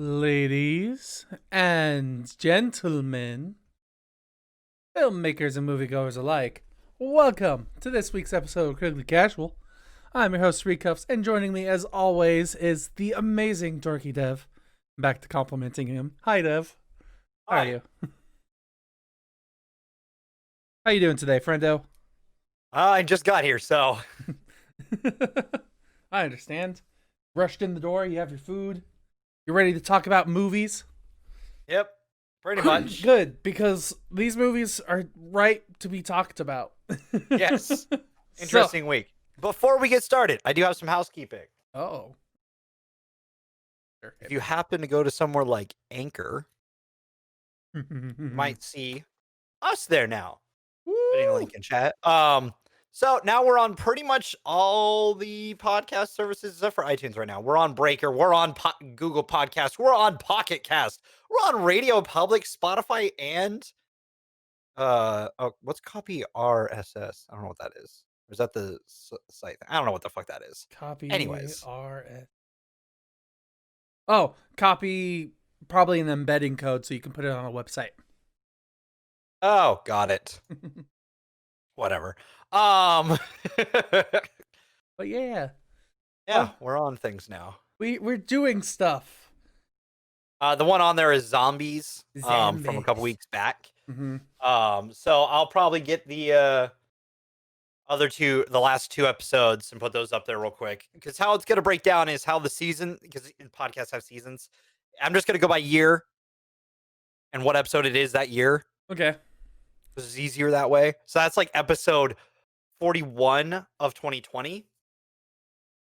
Ladies and gentlemen, filmmakers and moviegoers alike, welcome to this week's episode of Critically Casual. I'm your host, Srekcuf5, and joining me as always is the amazing Dorky Dev. I'm back to complimenting him. Hi, Dev. How are you? How you doing today, friendo? I just got here, so. I understand. Rushed in the door, you have your food. You're ready to talk about movies? Yep, pretty much. Good, because these movies are right to be talked about. Yes. Interesting week. Before we get started, I do have some housekeeping. Oh. If you happen to go to somewhere like Anchor, you might see us there now. Putting a link in chat. So now we're on pretty much all the podcast services except for iTunes right now. We're on Breaker. We're on Google Podcasts. We're on Pocket Cast. We're on Radio Public, Spotify, and what's Copy RSS? I don't know what that is. Or is that the site? I don't know what the fuck that is. Copy Anyways. RS. Oh, copy probably an embedding code so you can put it on a website. Oh, got it. Whatever. But yeah. Yeah, we're on things now. We're doing stuff. The one on there is Zombies. From a couple weeks back. Mm-hmm. So I'll probably get the last two episodes and put those up there real quick. Because how it's gonna break down is how the season, because podcasts have seasons. I'm just gonna go by year and what episode it is that year. Okay. This is easier that way. So that's like episode 41 of 2020.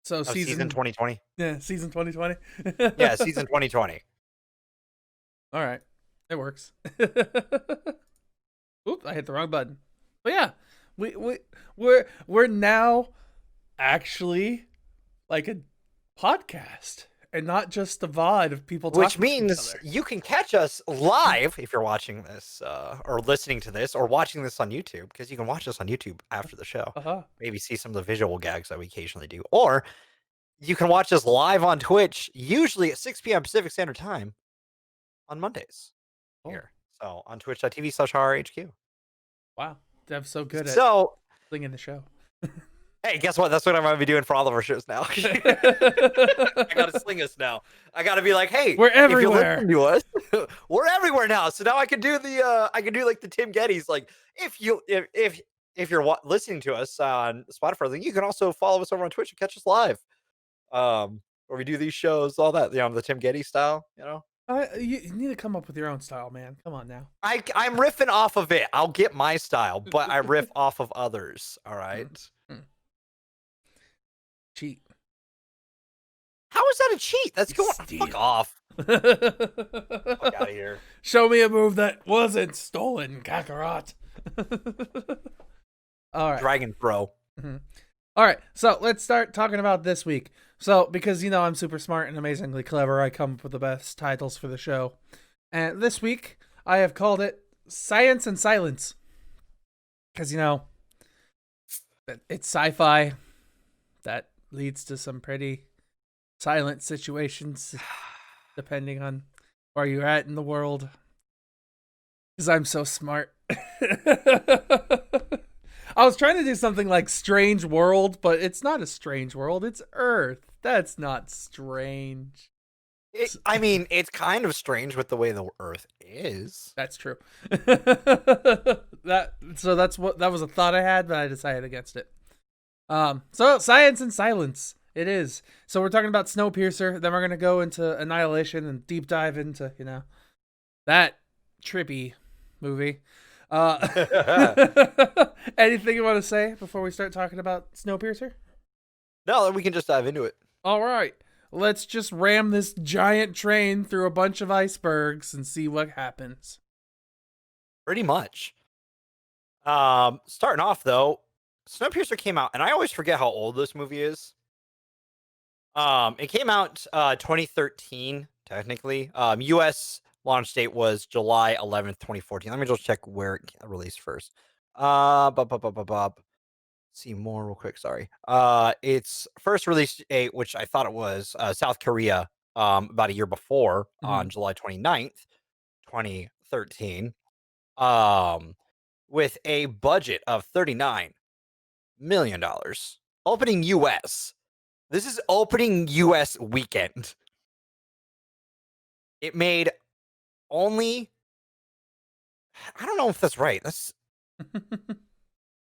So season 2020. Yeah, season 2020. Yeah, season 2020. All right, it works. Oops, I hit the wrong button. But yeah, we're now actually like a podcast and not just a VOD of people talking. Which means you can catch us live if you're watching this or listening to this or watching this on YouTube, because you can watch us on YouTube after the show. Maybe see some of the visual gags that we occasionally do. Or you can watch us live on Twitch, usually at 6 p.m. Pacific Standard Time on Mondays. Here. So on twitch.tv/RHQ. Wow. Dev's so good at slinging the show. Hey, guess what? That's what I'm going to be doing for all of our shows now. I got to sling us now. I got to be like, hey, we're everywhere. If you listen to us, we're everywhere now. So now I can do like the Tim Geddes. Like if you're listening to us on Spotify, then you can also follow us over on Twitch and catch us live. Where we do these shows, all that, the Tim Geddes style, You need to come up with your own style, man. Come on now. I'm riffing off of it. I'll get my style, but I riff off of others. All right. Cheat. How is that a cheat? That's going fuck off. Fuck out of here. Show me a move that wasn't stolen, Kakarot. All right. Dragon Pro. Mm-hmm. All right. So let's start talking about this week. So because I'm super smart and amazingly clever, I come up with the best titles for the show. And this week I have called it Science and Silence. Because it's sci-fi that leads to some pretty silent situations depending on where you're at in the world. Because I'm so smart. I was trying to do something like Strange World, but it's not a strange world. It's Earth. That's not strange. It's kind of strange with the way the Earth is. That's true. That was a thought I had, but I decided against it. So Science and Silence it is. So we're talking about Snowpiercer, then we're going to go into Annihilation and deep dive into, that trippy movie. Anything you want to say before we start talking about Snowpiercer? No, then we can just dive into it. All right. Let's just ram this giant train through a bunch of icebergs and see what happens. Pretty much. Starting off though, Snowpiercer came out, and I always forget how old this movie is. It came out 2013, technically. US launch date was July 11th, 2014. Let me just check where it released first. See more real quick. Sorry. Its first release date, which I thought it was South Korea, about a year before on July 29th, 2013, with a budget of $39 million. Opening US. This is opening US weekend. It made only, I don't know if that's right. That's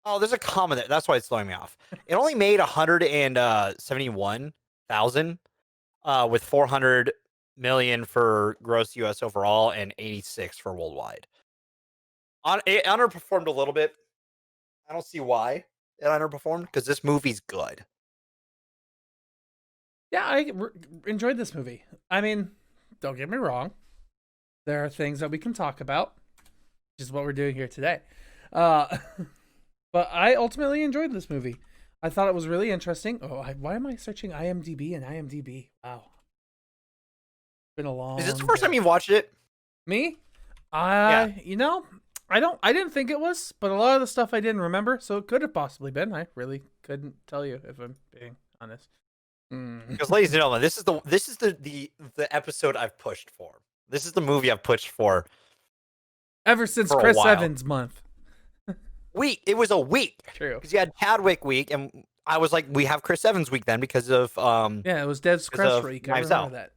oh, there's a comma there. That's why it's throwing me off. It only made 171,000 with 400 million for gross US overall and 86 for worldwide. It underperformed a little bit. I don't see why it underperformed because this movie's good. Yeah, I enjoyed this movie. I mean, don't get me wrong. There are things that we can talk about, which is what we're doing here today. But I ultimately enjoyed this movie. I thought it was really interesting. Oh, why am I searching IMDb and IMDb? Wow. Been a long. Is this the first time you've watched it? Me? Yeah. You know, I didn't think it was, but a lot of the stuff I didn't remember, so it could have possibly been. I really couldn't tell you if I'm being honest. Because, ladies and gentlemen, this is the episode I've pushed for. This is the movie I've pushed for ever since Chris Evans month. It was a week. True. Because you had Chadwick week, and I was like, we have Chris Evans week then because of yeah, it was Dev's Crush week. I remember that.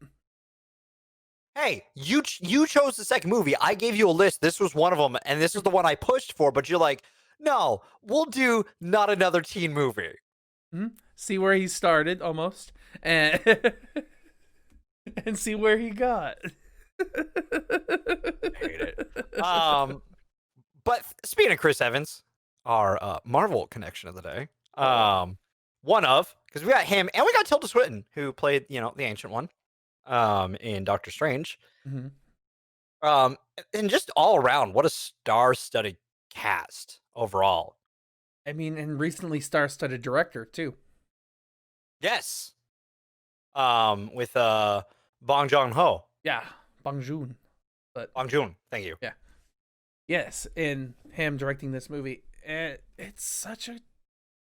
Hey, you chose the second movie. I gave you a list. This was one of them, and this is the one I pushed for. But you're like, no, we'll do not another teen movie. See where he started almost, and and see where he got. I hate it. But speaking of Chris Evans, our Marvel connection of the day, one of, because we got him and we got Tilda Swinton, who played, the Ancient One, in Doctor Strange. And just all around, what a star-studded cast overall. I mean, and recently star-studded director too. Yes. With Bong Joon-ho. Yeah, Bong Joon. Bong Joon, thank you. Yeah. Yes, in him directing this movie. It's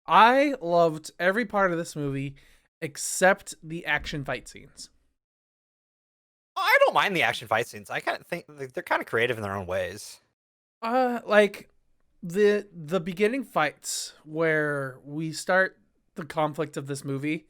I loved every part of this movie except the action fight scenes. I don't mind the action fight scenes. I kind of think they're kind of creative in their own ways. Like the beginning fights where we start the conflict of this movie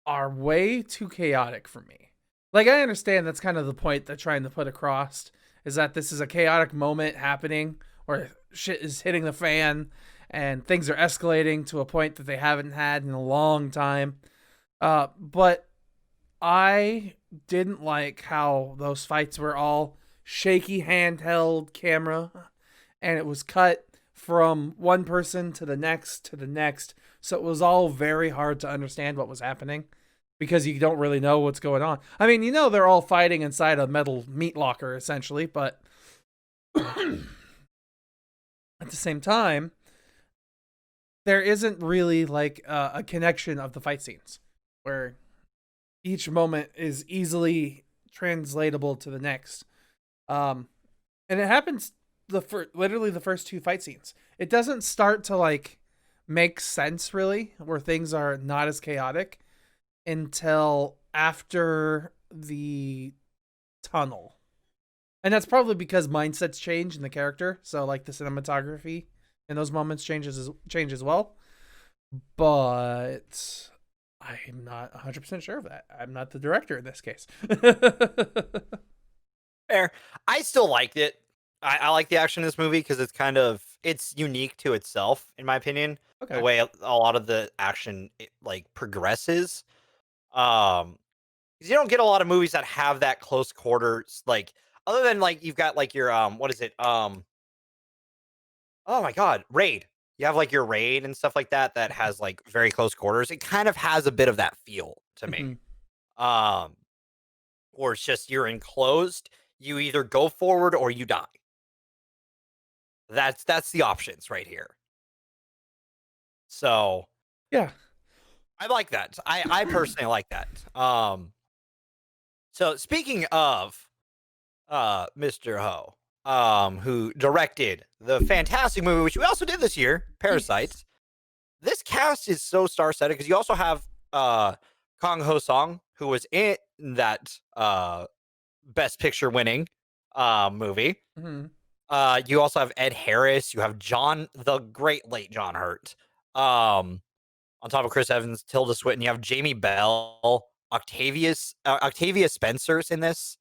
are way too chaotic for me. Like, I understand that's kind of the point they're trying to put across, is that this is a chaotic moment happening where shit is hitting the fan and things are escalating to a point that they haven't had in a long time. But I didn't like how those fights were all shaky handheld camera, and it was cut from one person to the next. So it was all very hard to understand what was happening because you don't really know what's going on. I mean, they're all fighting inside a metal meat locker essentially, but at the same time, there isn't really like a connection of the fight scenes where each moment is easily translatable to the next. And it happens literally the first two fight scenes. It doesn't start to like make sense really, where things are not as chaotic until after the tunnel. And that's probably because mindsets change in the character. So like the cinematography in those moments change as well. But I'm not 100% sure of that. I'm not the director in this case. Fair. I still liked it. I like the action in this movie because it's unique to itself, in my opinion. Okay. The way a lot of the action progresses. Because you don't get a lot of movies that have that close quarters, like other than like you've got like your what is it? Oh my god, Raid. You have like your Raid and stuff like that has like very close quarters. It kind of has a bit of that feel to me. Or it's just you're enclosed, you either go forward or you die. That's the options right here. So yeah, I like that. I personally like that. So speaking of Mr. Ho, who directed the fantastic movie, which we also did this year, Parasite. Yes. This cast is so star-studded because you also have Kang Ho Song, who was in that Best Picture winning movie. Mm-hmm. You also have Ed Harris. You have the great late John Hurt. On top of Chris Evans, Tilda Swinton. You have Jamie Bell, Octavia Spencer's in this.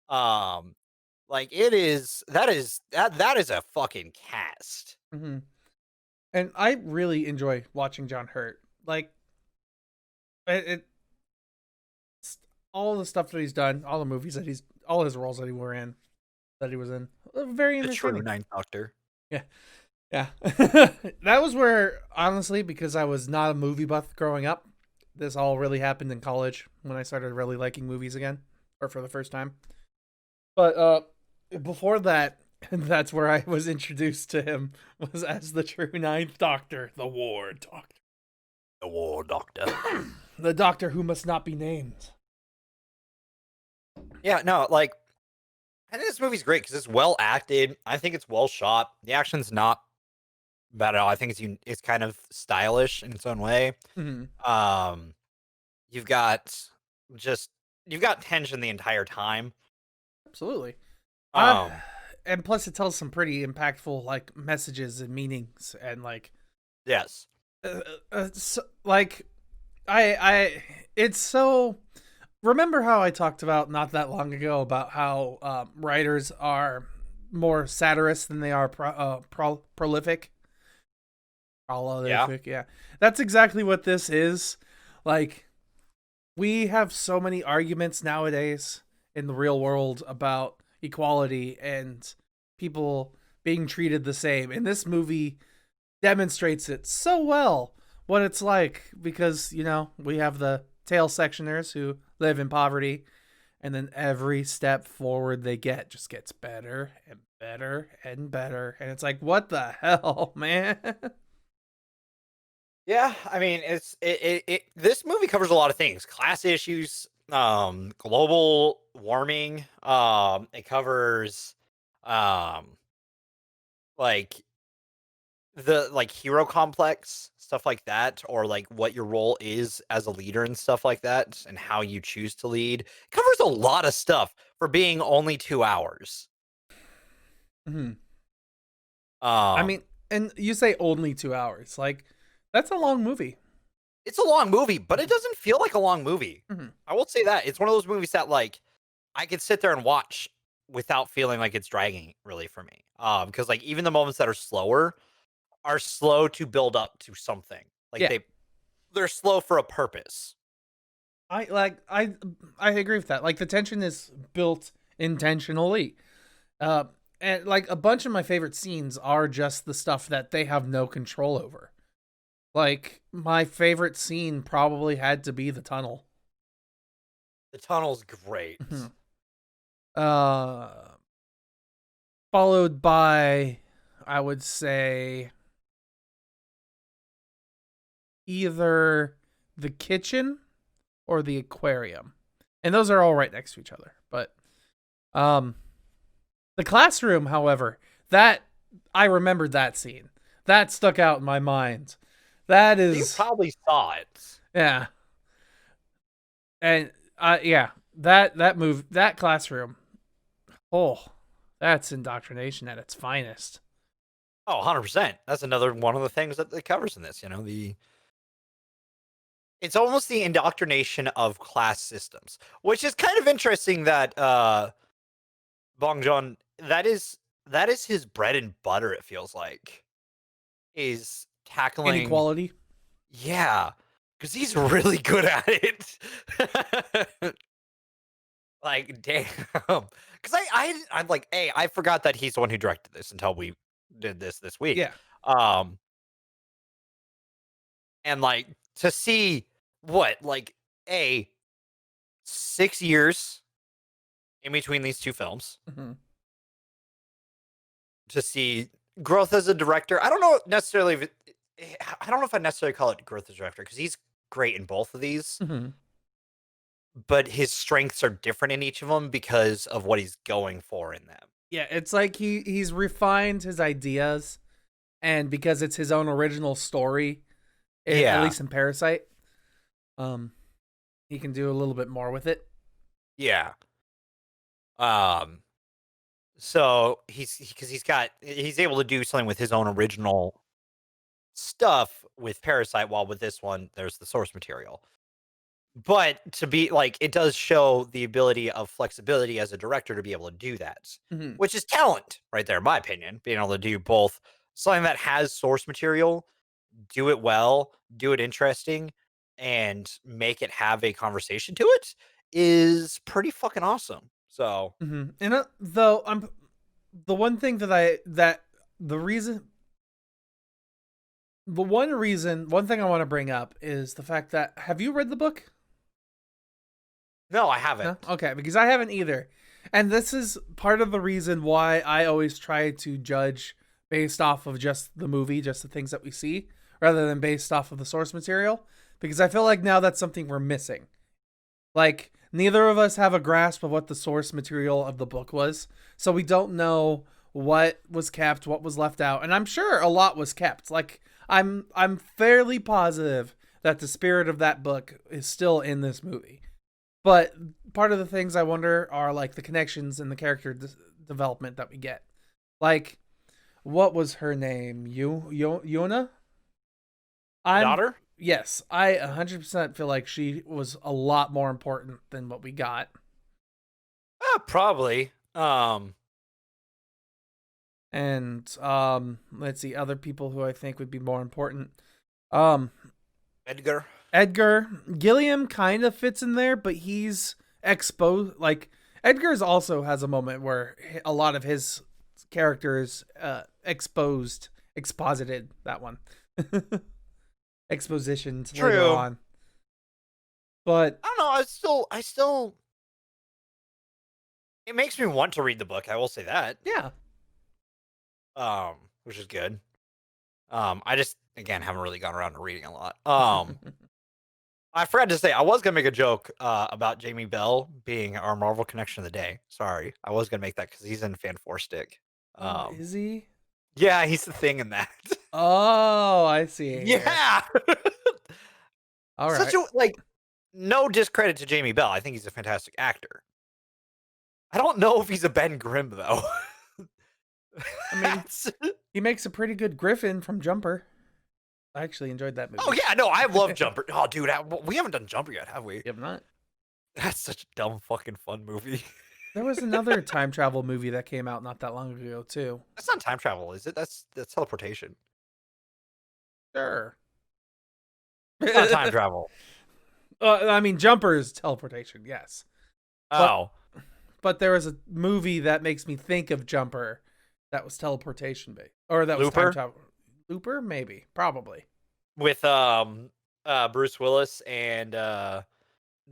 Like that is a fucking cast. Mm-hmm. And I really enjoy watching John Hurt. Like it all the stuff that he's done, all the movies that all his roles that he was in, very entertaining. The true Ninth Doctor. Yeah. That was where, honestly, because I was not a movie buff growing up, this all really happened in college when I started really liking movies again, or for the first time. But before that, that's where I was introduced to him, was as the true Ninth Doctor, the War Doctor. The War Doctor. The Doctor who must not be named. Yeah, no, like, I think this movie's great because it's well acted. I think it's well shot. The action's not bad at all. I think it's kind of stylish in its own way. Mm-hmm. You've got tension the entire time. Absolutely. And plus it tells some pretty impactful like messages and meanings and like yes. Like it's so. Remember how I talked about not that long ago about how writers are more satirists than they are prolific? Prolific, yeah. That's exactly what this is. Like, we have so many arguments nowadays in the real world about equality and people being treated the same. And this movie demonstrates it so well what it's like because, we have the tail sectioners who live in poverty, and then every step forward they get just gets better and better and better, and it's like, what the hell, man? Yeah, I mean, this movie covers a lot of things: class issues, global warming. It covers, like the hero complex, stuff like that, or like what your role is as a leader and stuff like that, and how you choose to lead. It covers a lot of stuff for being only 2 hours. Mm-hmm. I mean, and you say only 2 hours, like that's a long movie. It's a long movie, but it doesn't feel like a long movie. Mm-hmm. I will say that it's one of those movies that like I could sit there and watch without feeling like it's dragging really for me. Because like even the moments that are slower are slow to build up to something. Like yeah. they're slow for a purpose. I agree with that. Like the tension is built intentionally. And like a bunch of my favorite scenes are just the stuff that they have no control over. Like my favorite scene probably had to be the tunnel. The tunnel's great. Mm-hmm. Followed by, I would say, either the kitchen or the aquarium, and those are all right next to each other. But the classroom, however, that I remembered that scene. That stuck out in my mind. That is, you probably saw it. Yeah. And that classroom. Oh, that's indoctrination at its finest. Oh, 100%. That's another one of the things that it covers in this, it's almost the indoctrination of class systems, which is kind of interesting that Bong Joon, that is his bread and butter, it feels like, is tackling inequality. Yeah, because he's really good at it. Like, damn. Because I'm like, hey, I forgot that he's the one who directed this until we did this week. Yeah. And like to see 6 years in between these two films, mm-hmm. to see growth as a director. I don't know necessarily I don't know if I necessarily call it growth as a director because he's great in both of these. Mm-hmm. But his strengths are different in each of them because of what he's going for in them. Yeah, it's like he's refined his ideas, and because it's his own original story, at least in Parasite, he can do a little bit more with it. Yeah. Um. So because he's able to do something with his own original stuff with Parasite, while with this one, there's the source material. But to be like, it does show the ability of flexibility as a director to be able to do that, Hmm. which is talent right there, in my opinion. Being able to do both something that has source material, do it well, do it interesting, and make it have a conversation to it is pretty fucking awesome. So, Hmm. And though I'm the one thing that I that the reason the one thing I want to bring up is the fact that have you read the book? no, I No? haven't. Okay, because I haven't either. And this is part of the reason why I always try to judge based off of just the movie, just the things that we see, rather than based off of the source material. Because I feel like now that's something we're missing. Like, neither of us have a grasp of what the source material of the book was. So we don't know what was kept, what was left out. And I'm sure a lot was kept. Like, I'm fairly positive that the spirit of that book is still in this movie. But part of the things I wonder are like the connections and the character development that we get. Like, what was her name? Yona? The I'm daughter? yes, I 100% feel like she was a lot more important than what we got. Probably. And let's see other people who I think would be more important. Um Edgar. Edgar Gilliam kind of fits in there, but he's exposed. Like Edgar's also has a moment where a lot of his characters exposited that one expositions later True. on. But I don't know. I still, it makes me want to read the book. I will say that. yeah, Which is good. I just again haven't really gone around to reading a lot. I forgot to say I was gonna make a joke about Jamie Bell being our Marvel connection of the day. Sorry, I was gonna make that because he's in Fan Four Stick. oh, Um, is he? yeah, he's the thing in that. Oh, I see it here. Yeah, All such right. a like. No discredit to Jamie Bell. I think he's a fantastic actor. I don't know if he's a Ben Grimm though. I mean, That's he makes a pretty good Griffin from Jumper. I actually enjoyed that oh movie. yeah, no, I love Jumper. Oh, dude, we haven't done Jumper yet, have we? You have not? That's such a dumb fucking fun movie. There was another time travel movie that came out not that long ago too. That's not time travel, is it? That's teleportation. Sure. It's not time travel. I mean, Jumper is teleportation, yes. But Oh, but there was a movie that makes me think of Jumper that was teleportation based, or that was time Looper travel. Looper, maybe, probably. with Bruce Willis and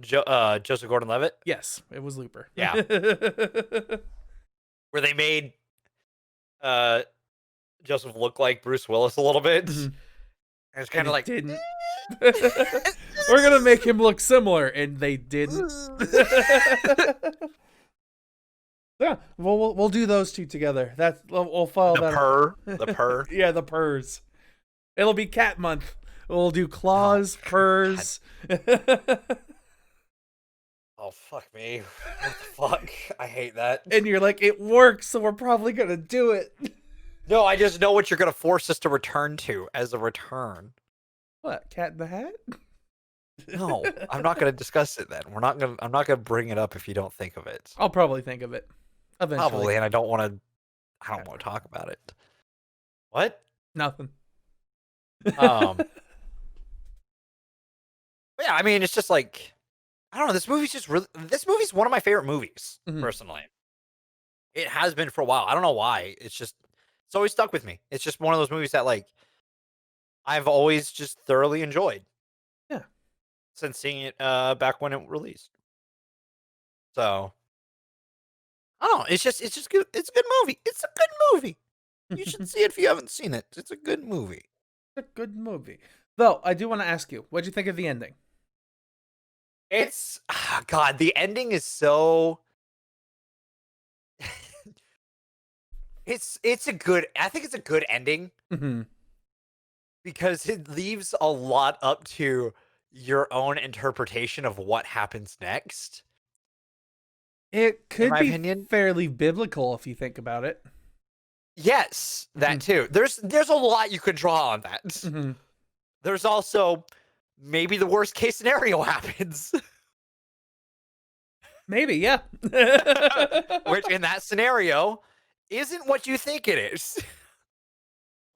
Joseph Gordon-Levitt. Yes, it was Looper. Yeah, where they made uh Joseph look like Bruce Willis a little bit. Mhm. And it's And kind of it like didn't. We're gonna make him look similar, and they didn't. Yeah, we'll do those two together. That's we'll follow the that. purr, the purr. Yeah, the purrs. It'll be cat month. We'll do Oh, claws, purrs. oh fuck me! What the fuck? I hate that. And you're like, it works, so we're probably gonna do it. No, I just know what you're gonna force us to return to as a return. What? Cat in the Hat? No, I'm not gonna discuss it then. I'm not gonna bring it up if you don't think of it. I'll probably think of it eventually. Probably, and I don't want to talk about it. What? Nothing. Um. But yeah, I mean, it's just like I don't know. This movie's one of my favorite movies Mhm. personally. It has been for a while. I don't know why. It's always stuck with me. It's just one of those movies that like I've always just thoroughly enjoyed Yeah. since seeing it back when it released. So I don't know. It's just good. It's a good movie. It's a good movie. You should see it if you haven't seen it. It's a good movie. A good movie. Though, I do want to ask you, what'd you think of the ending? It's God, the ending is so it's a good I think it's a good ending Mm-hmm. because it leaves a lot up to your own interpretation of what happens next. It could be opinion. fairly biblical if you think about it. Yes, that too. There's a lot you could draw on that. Mm-hmm. There's also maybe the worst case scenario happens. Maybe, yeah. Which in that scenario isn't what you think it is.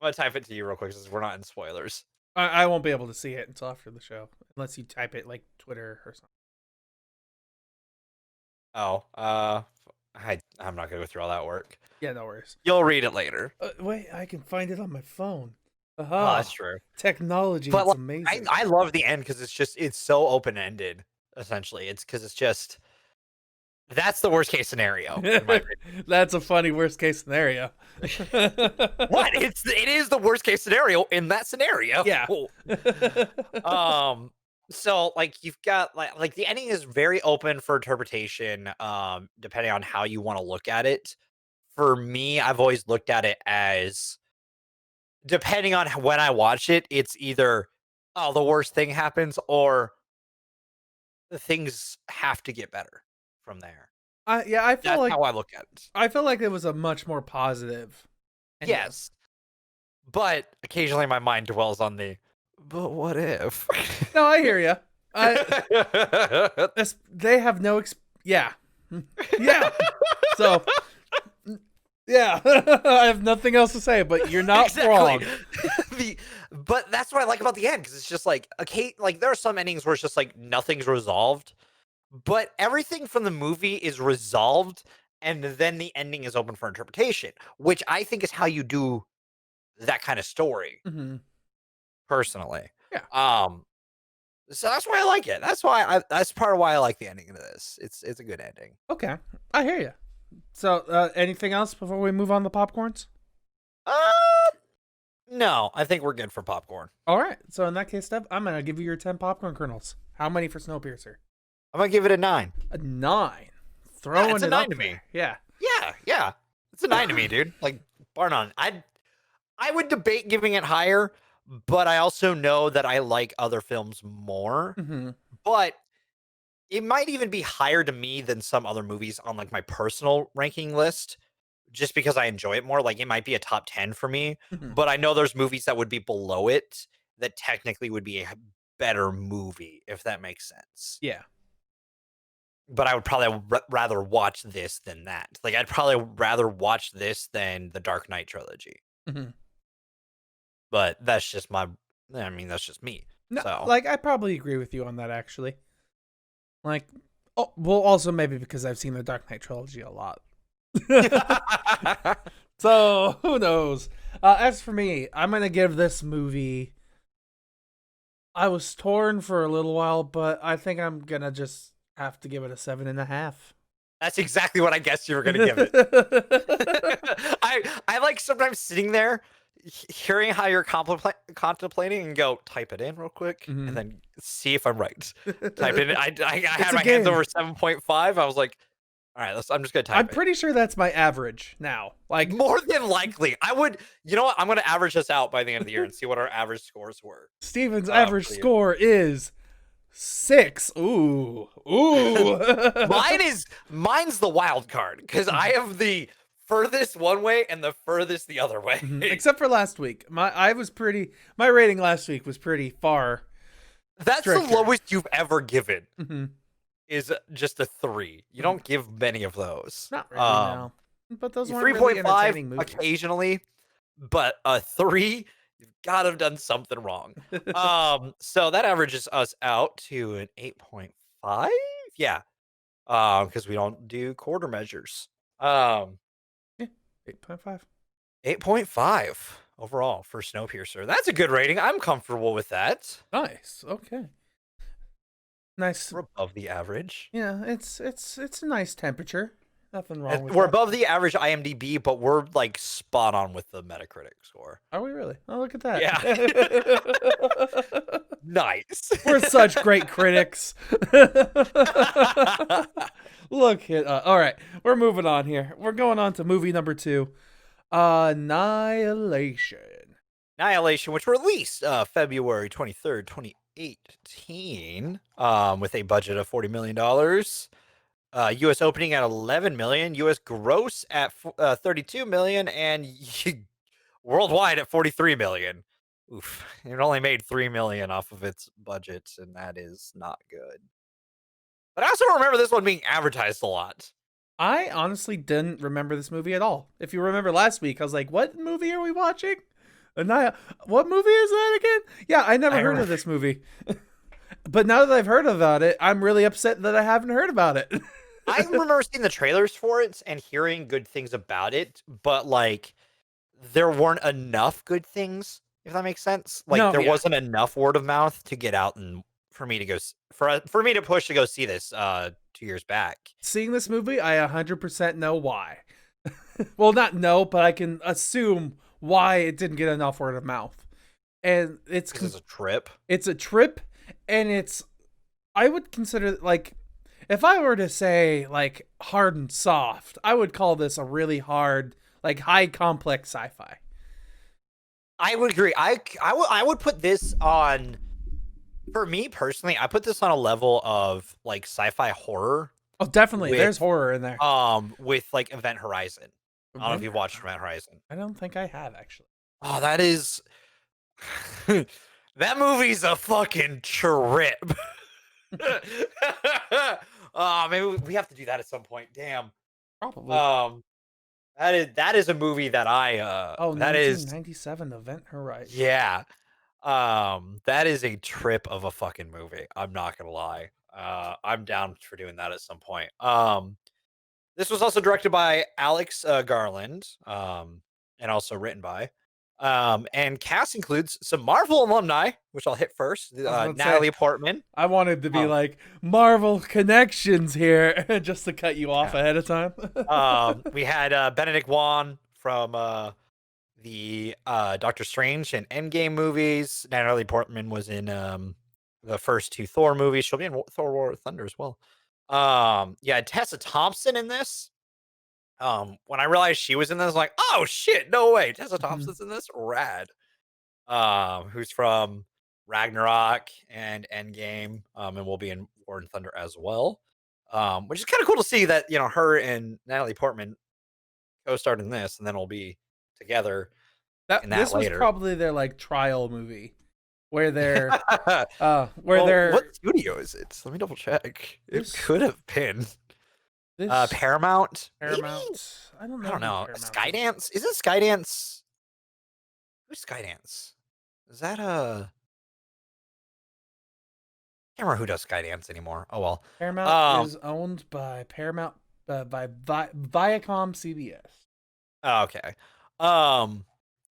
I'm gonna type it to you real quick since we're not in spoilers. I won't be able to see it until after the show, unless you type it like Twitter or something. Oh, I'm not gonna go through all that work. Yeah, no worries. You'll read it later. Wait, I can find it on my phone. Oh, that's true. Technology, but it's amazing. I love the end because it's so open ended. Essentially, it's because it's just that's the worst case scenario. In my opinion. That's a funny worst case scenario. What? It is the worst case scenario in that scenario. Yeah. So like you've got like the ending is very open for interpretation, depending on how you want to look at it. For me, I've always looked at it as depending on when I watch it, it's either oh the worst thing happens or things have to get better from there. I feel That's like how I look at it. I feel like it was a much more positive ending. Yes. But occasionally my mind dwells on the but what if? No, I hear you. They have no yeah. Yeah. So yeah, I have nothing else to say, but you're not wrong. But that's what I like about the end because it's just like like there are some endings where it's just like nothing's resolved, but everything from the movie is resolved, and then the ending is open for interpretation, which I think is how you do that kind of story. Mm-hmm. Personally, yeah. So that's why I like it. That's why that's part of why I like the ending of this. It's a good ending. Okay, I hear you. So, anything else before we move on to popcorns? No, I think we're good for popcorn. All right. So in that case, Steph, I'm gonna give you your 10 popcorn kernels. How many for Snowpiercer? I'm gonna give it a 9. A 9. Throwing it's a it 9 up to me. Yeah. Yeah. It's a 9 to me, dude. Like bar none. I would debate giving it higher, but I also know that I like other films more. Mm-hmm. But it might even be higher to me than some other movies on like my personal ranking list, just because I enjoy it more. Like it might be a top 10 for me, Mm-hmm. but I know there's movies that would be below it that technically would be a better movie, if that makes sense. Yeah. But I would probably rather watch this than that. Like I'd probably rather watch this than the Dark Knight trilogy. Mm-hmm. But that's just that's just me. No, so like I probably agree with you on that actually. Like, oh, well, also maybe because I've seen the Dark Knight trilogy a lot. So who knows? As for me, I'm gonna give this movie. I was torn for a little while, but I think I'm gonna just have to give it a 7.5. That's exactly what I guessed you were gonna give it. I like sometimes sitting there, hearing how you're contemplating, and go type it in real quick, and then see if I'm right. Type it in. I had my hands over 7.5. I was like, all right, I'm just gonna type. I'm pretty sure that's my average now. Like more than likely, I would. You know what? I'm gonna average this out by the end of the year and see what our average scores were. Steven's average score is 6. Ooh. Mine's the wild card because I have the furthest one way and the furthest the other way. Except for last week. My rating last week was pretty far. That's stricter. The lowest you've ever given. Mm-hmm. Is just a 3. You don't give many of those. Not really, no. But those weren't 3.5 really entertaining movies. Occasionally, but a 3, you've got to have done something wrong. So that averages us out to an 8.5. Yeah. Because we don't do quarter measures. Yeah, 8.5. 8.5 overall for Snowpiercer. That's a good rating. I'm comfortable with that. Nice. Okay. Nice. We're above the average. Yeah, it's a nice temperature. Nothing wrong with We're that. above the average IMDb, but we're like spot on with the Metacritic score. Are we really? Oh, look at that. Yeah. Nice. We're such great critics. Look at all right, we're moving on here. We're going on to movie number 2, Annihilation. Annihilation, which released February 23rd, 2018, with a budget of $40 million. U.S. opening at 11 million, U.S. gross at 32 million, and worldwide at 43 million. Oof! It only made 3 million off of its budget, and that is not good. But I also remember this one being advertised a lot. I honestly didn't remember this movie at all. If you remember last week, I was like, "What movie are we watching?" What movie is that again? Yeah, I never heard of this movie. But now that I've heard about it, I'm really upset that I haven't heard about it. I remember seeing the trailers for it and hearing good things about it, but like there weren't enough good things, if that makes sense. Like No, there yeah. wasn't enough word of mouth to get out and for me to go for me to push to go see this 2 years back. Seeing this movie, I 100% know why. Well, not know, but I can assume why it didn't get enough word of mouth. And it's a trip. It's a trip, and I would consider, like, if I were to say like hard and soft, I would call this a really hard, like high complex sci-fi. I would agree. I would put this on, for me personally, I put this on a level of like sci-fi horror. Oh, definitely. There's horror in there. With like Event Horizon. I don't know if you've watched Event Horizon. I don't think I have, actually. Oh, that is that movie's a fucking trip. Maybe we have to do that at some point. Damn. Probably. That is a movie that I that is 1997 Event Horizon. Yeah. That is a trip of a fucking movie. I'm not gonna lie. I'm down for doing that at some point. This was also directed by Alex Garland, and also written by. And cast includes some Marvel alumni, which I'll hit first. Natalie Portman. I wanted to be like Marvel connections here, just to cut you off ahead of time. We had Benedict Wong from the Doctor Strange and Endgame movies. Natalie Portman was in the first 2 Thor movies. She'll be in Thor: War of Thunder as well. Yeah, Tessa Thompson in this. When I realized she was in this, I was like, oh shit, no way, Tessa Thompson's in this, rad. Who's from Ragnarok and Endgame, and will be in War and Thunder as well. Which is kind of cool to see that, you know, her and Natalie Portman co-starred in this, and then we'll be together. This was probably their like trial movie. Where they're what studio is it? Let me double check. It could have been Paramount. Maybe? I don't know. Skydance? Is it Skydance? Who's Skydance? Is that I can't remember who does Skydance anymore. Oh well. Paramount is owned by Paramount by Viacom CBS. Oh, okay. I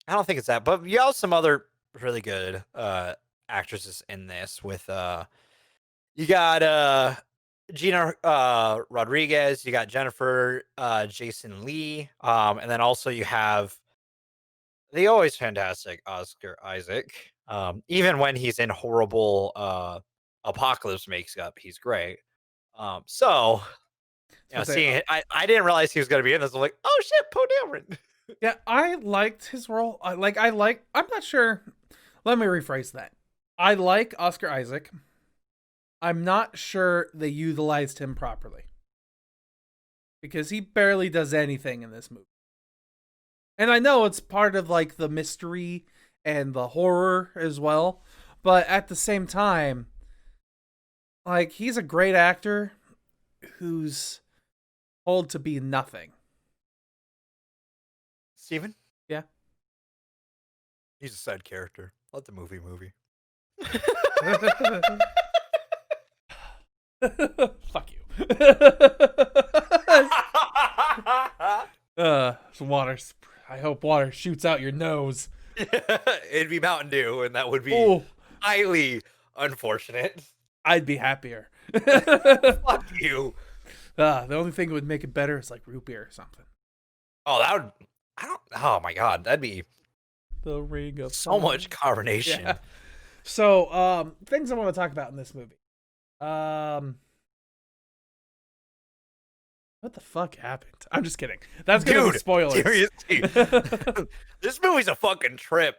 don't think it's that, but you have some other really good actresses in this with you got Gina Rodriguez, you got Jennifer Jason Leigh, and then also you have the always fantastic Oscar Isaac. Even when he's in horrible apocalypse makeup, he's great. So you know, seeing it, I didn't realize he was going to be in this. I'm like, oh shit, Poe Dameron. Yeah, I liked his role. I'm not sure. Let me rephrase that. I like Oscar Isaac. I'm not sure they utilized him properly. Because he barely does anything in this movie. And I know it's part of like the mystery and the horror as well. But at the same time, like, he's a great actor who's told to be nothing. Steven? Yeah. He's a side character. Let the movie. Fuck you. Water. I hope water shoots out your nose. It'd be Mountain Dew, and that would be highly unfortunate. I'd be happier. Fuck you. The only thing that would make it better is like root beer or something. Oh, that would. Oh my god, that'd be the ring of so much carbonation. Yeah. So, things I want to talk about in this movie. What the fuck happened? I'm just kidding. That's gonna be spoilers. Seriously. This movie's a fucking trip.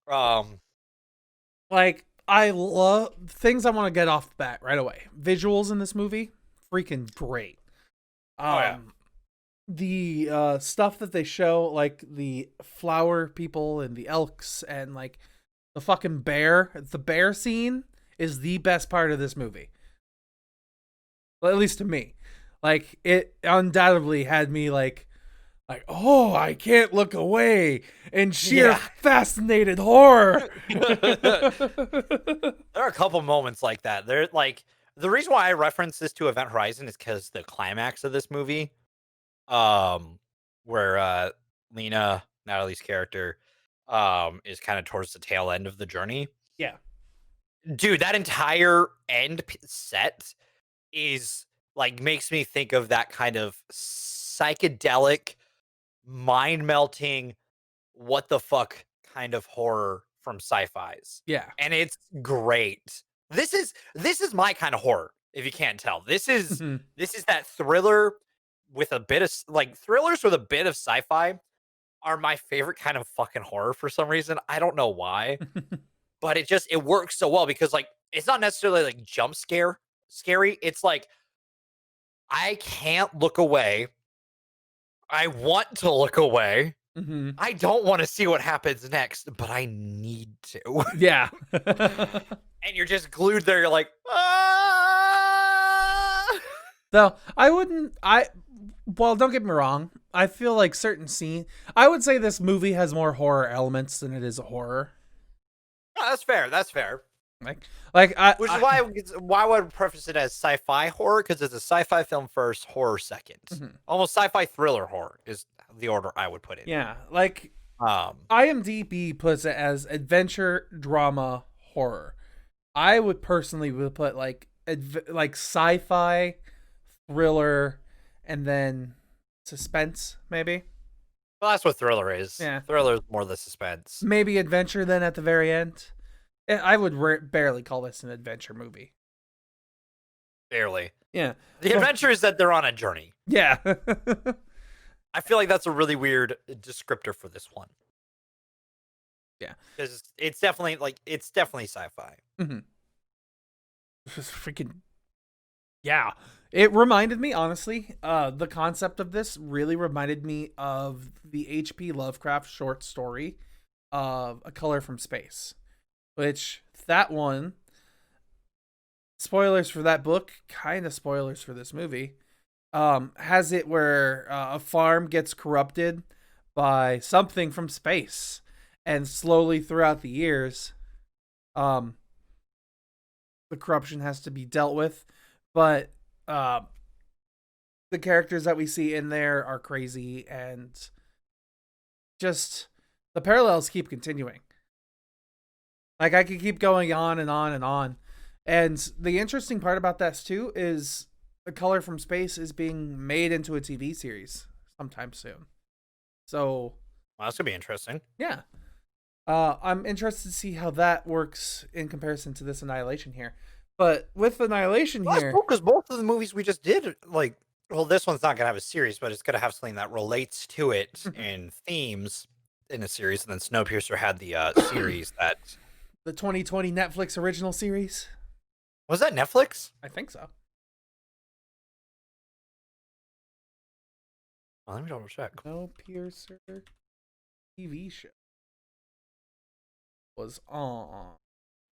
Like, I love things I want to get off the bat right away. Visuals in this movie, freaking great. The stuff that they show, like the flower people and the elks and like the fucking the bear scene is the best part of this movie. Well, at least to me. Like, it undoubtedly had me like, oh, I can't look away in sheer fascinated horror. There are a couple moments like that. They're like, the reason why I reference this to Event Horizon is because the climax of this movie, where Lena, Natalie's character, is kind of towards the tail end of the journey. Yeah. Dude, that entire set is like, makes me think of that kind of psychedelic, mind melting, what the fuck kind of horror from sci-fis. Yeah. And it's great. This is my kind of horror, if you can't tell. This is that thriller with a bit of like, thrillers with a bit of sci-fi are my favorite kind of fucking horror for some reason. I don't know why. But it works so well because, like, it's not necessarily like jump scary. It's like, I can't look away. I want to look away. I don't want to see what happens next, but I need to. Yeah. And you're just glued there. You're like, ah! Though well, don't get me wrong. I feel like certain I would say this movie has more horror elements than it is a horror. Oh, that's fair. That's fair. Which is why I would preface it as sci-fi horror, because it's a sci-fi film first, horror second. Almost sci-fi thriller horror is the order I would put it. Yeah, like IMDb puts it as adventure, drama, horror. I would personally put like sci-fi, thriller, and then suspense, maybe. Well, that's what thriller is. Yeah, thriller is more the suspense. Maybe adventure then at the very end. I would barely call this an adventure movie. Barely. Yeah. The adventure is that they're on a journey. Yeah. I feel like that's a really weird descriptor for this one. Yeah. Because it's definitely sci-fi. Just freaking. Yeah. It reminded me, honestly, the concept of this really reminded me of the H.P. Lovecraft short story of A Color from Space. Which, that one, spoilers for that book, kind of spoilers for this movie, has it where a farm gets corrupted by something from space. And slowly throughout the years, the corruption has to be dealt with. But the characters that we see in there are crazy, and just the parallels keep continuing. Like, I could keep going on and on and on. And the interesting part about this, too, is A Color from Space is being made into a TV series sometime soon. So... well, that's going to be interesting. Yeah. I'm interested to see how that works in comparison to this Annihilation here. But with Annihilation here... that's cool, because both of the movies we just did, like... well, this one's not going to have a series, but it's going to have something that relates to it in themes in a series. And then Snowpiercer had the series that... the 2020 Netflix original series. Was that Netflix? I think so. Well, let me double check. Snowpiercer TV show was on.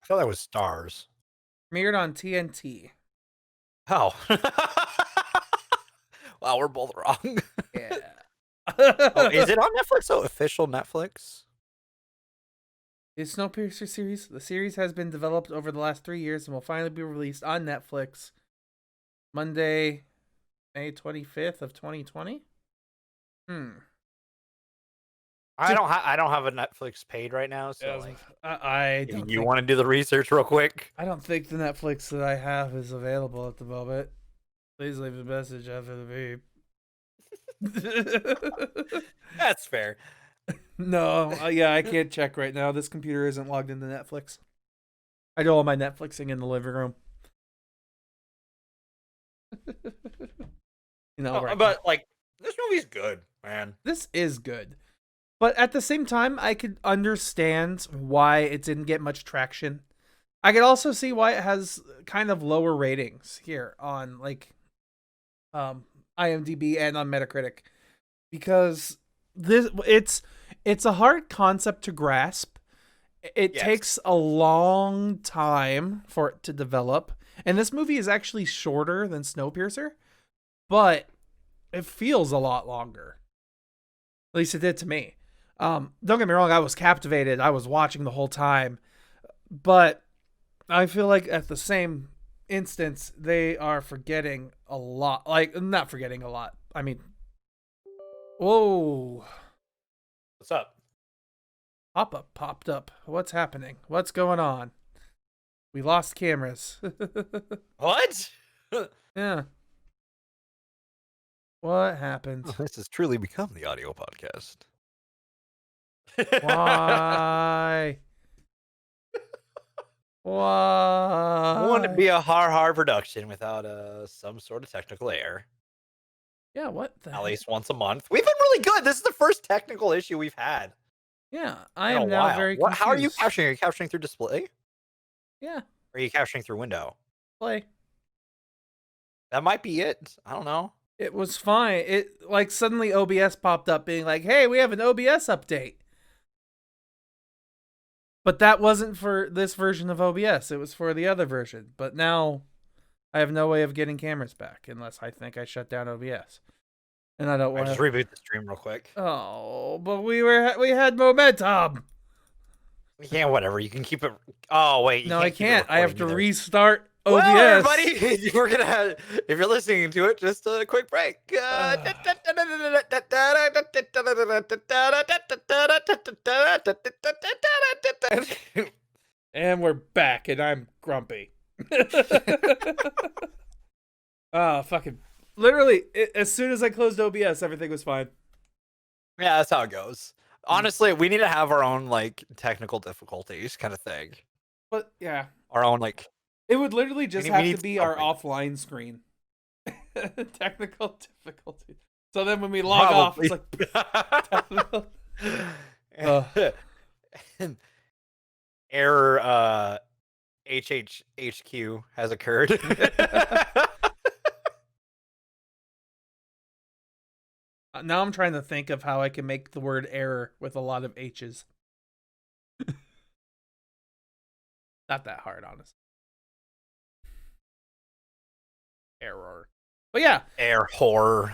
I thought that was Stars. Premiered on TNT. Oh. Wow, we're both wrong. Yeah. Oh, is it on Netflix? Oh, official Netflix? The Snowpiercer series. The series has been developed over the last 3 years and will finally be released on Netflix Monday, May 25th of 2020. I don't have a Netflix paid right now, so like, I don't. You want to do the research real quick? I don't think the Netflix that I have is available at the moment. Please leave a message after the beep. That's fair. No, yeah, I can't check right now. This computer isn't logged into Netflix. I do all my Netflixing in the living room. Right but now. Like, this movie's good, man. This is good. But at the same time, I could understand why it didn't get much traction. I could also see why it has kind of lower ratings here on, like, IMDb and on Metacritic, because it's a hard concept to grasp. It takes a long time for it to develop, and this movie is actually shorter than Snowpiercer, but it feels a lot longer. At least it did to me. Don't get me wrong, I was captivated. I was watching the whole time, but I feel like at the same instance, they are forgetting a lot. Like, not forgetting a lot. I mean, whoa. What's up? Pop-up popped up. What's happening? What's going on? We lost cameras. What? Yeah. What happened? Oh, this has truly become the audio podcast. Why? Why? Wouldn't be a hard production without some sort of technical error. Yeah, what the At least once a month. We've been really good. This is the first technical issue we've had. Yeah, I am now very confused. How are you capturing? Are you capturing through display? Yeah. Or are you capturing through window? Play. That might be it. I don't know. It was fine. It like suddenly OBS popped up being like, "Hey, we have an OBS update." But that wasn't for this version of OBS. It was for the other version. But now I have no way of getting cameras back unless I think I shut down OBS. And I don't want to just reboot the stream real quick. Oh, but we had momentum. Yeah, whatever. You can keep it. Oh wait, no, I can't. I have to restart OBS. Well, everybody, we're gonna have. If you're listening to it, just a quick break. And we're back, and I'm grumpy. Oh, fucking. Literally, as soon as I closed OBS, everything was fine. Yeah, that's how it goes. Honestly, we need to have our own, like, technical difficulties kind of thing. But, yeah. Our own, like... It would literally just have to be our offline screen. Technical difficulties. So then when we log off, it's like... Error, HHHQ has occurred. Now I'm trying to think of how I can make the word error with a lot of H's. Not that hard, honestly. Error. But yeah. Air horror.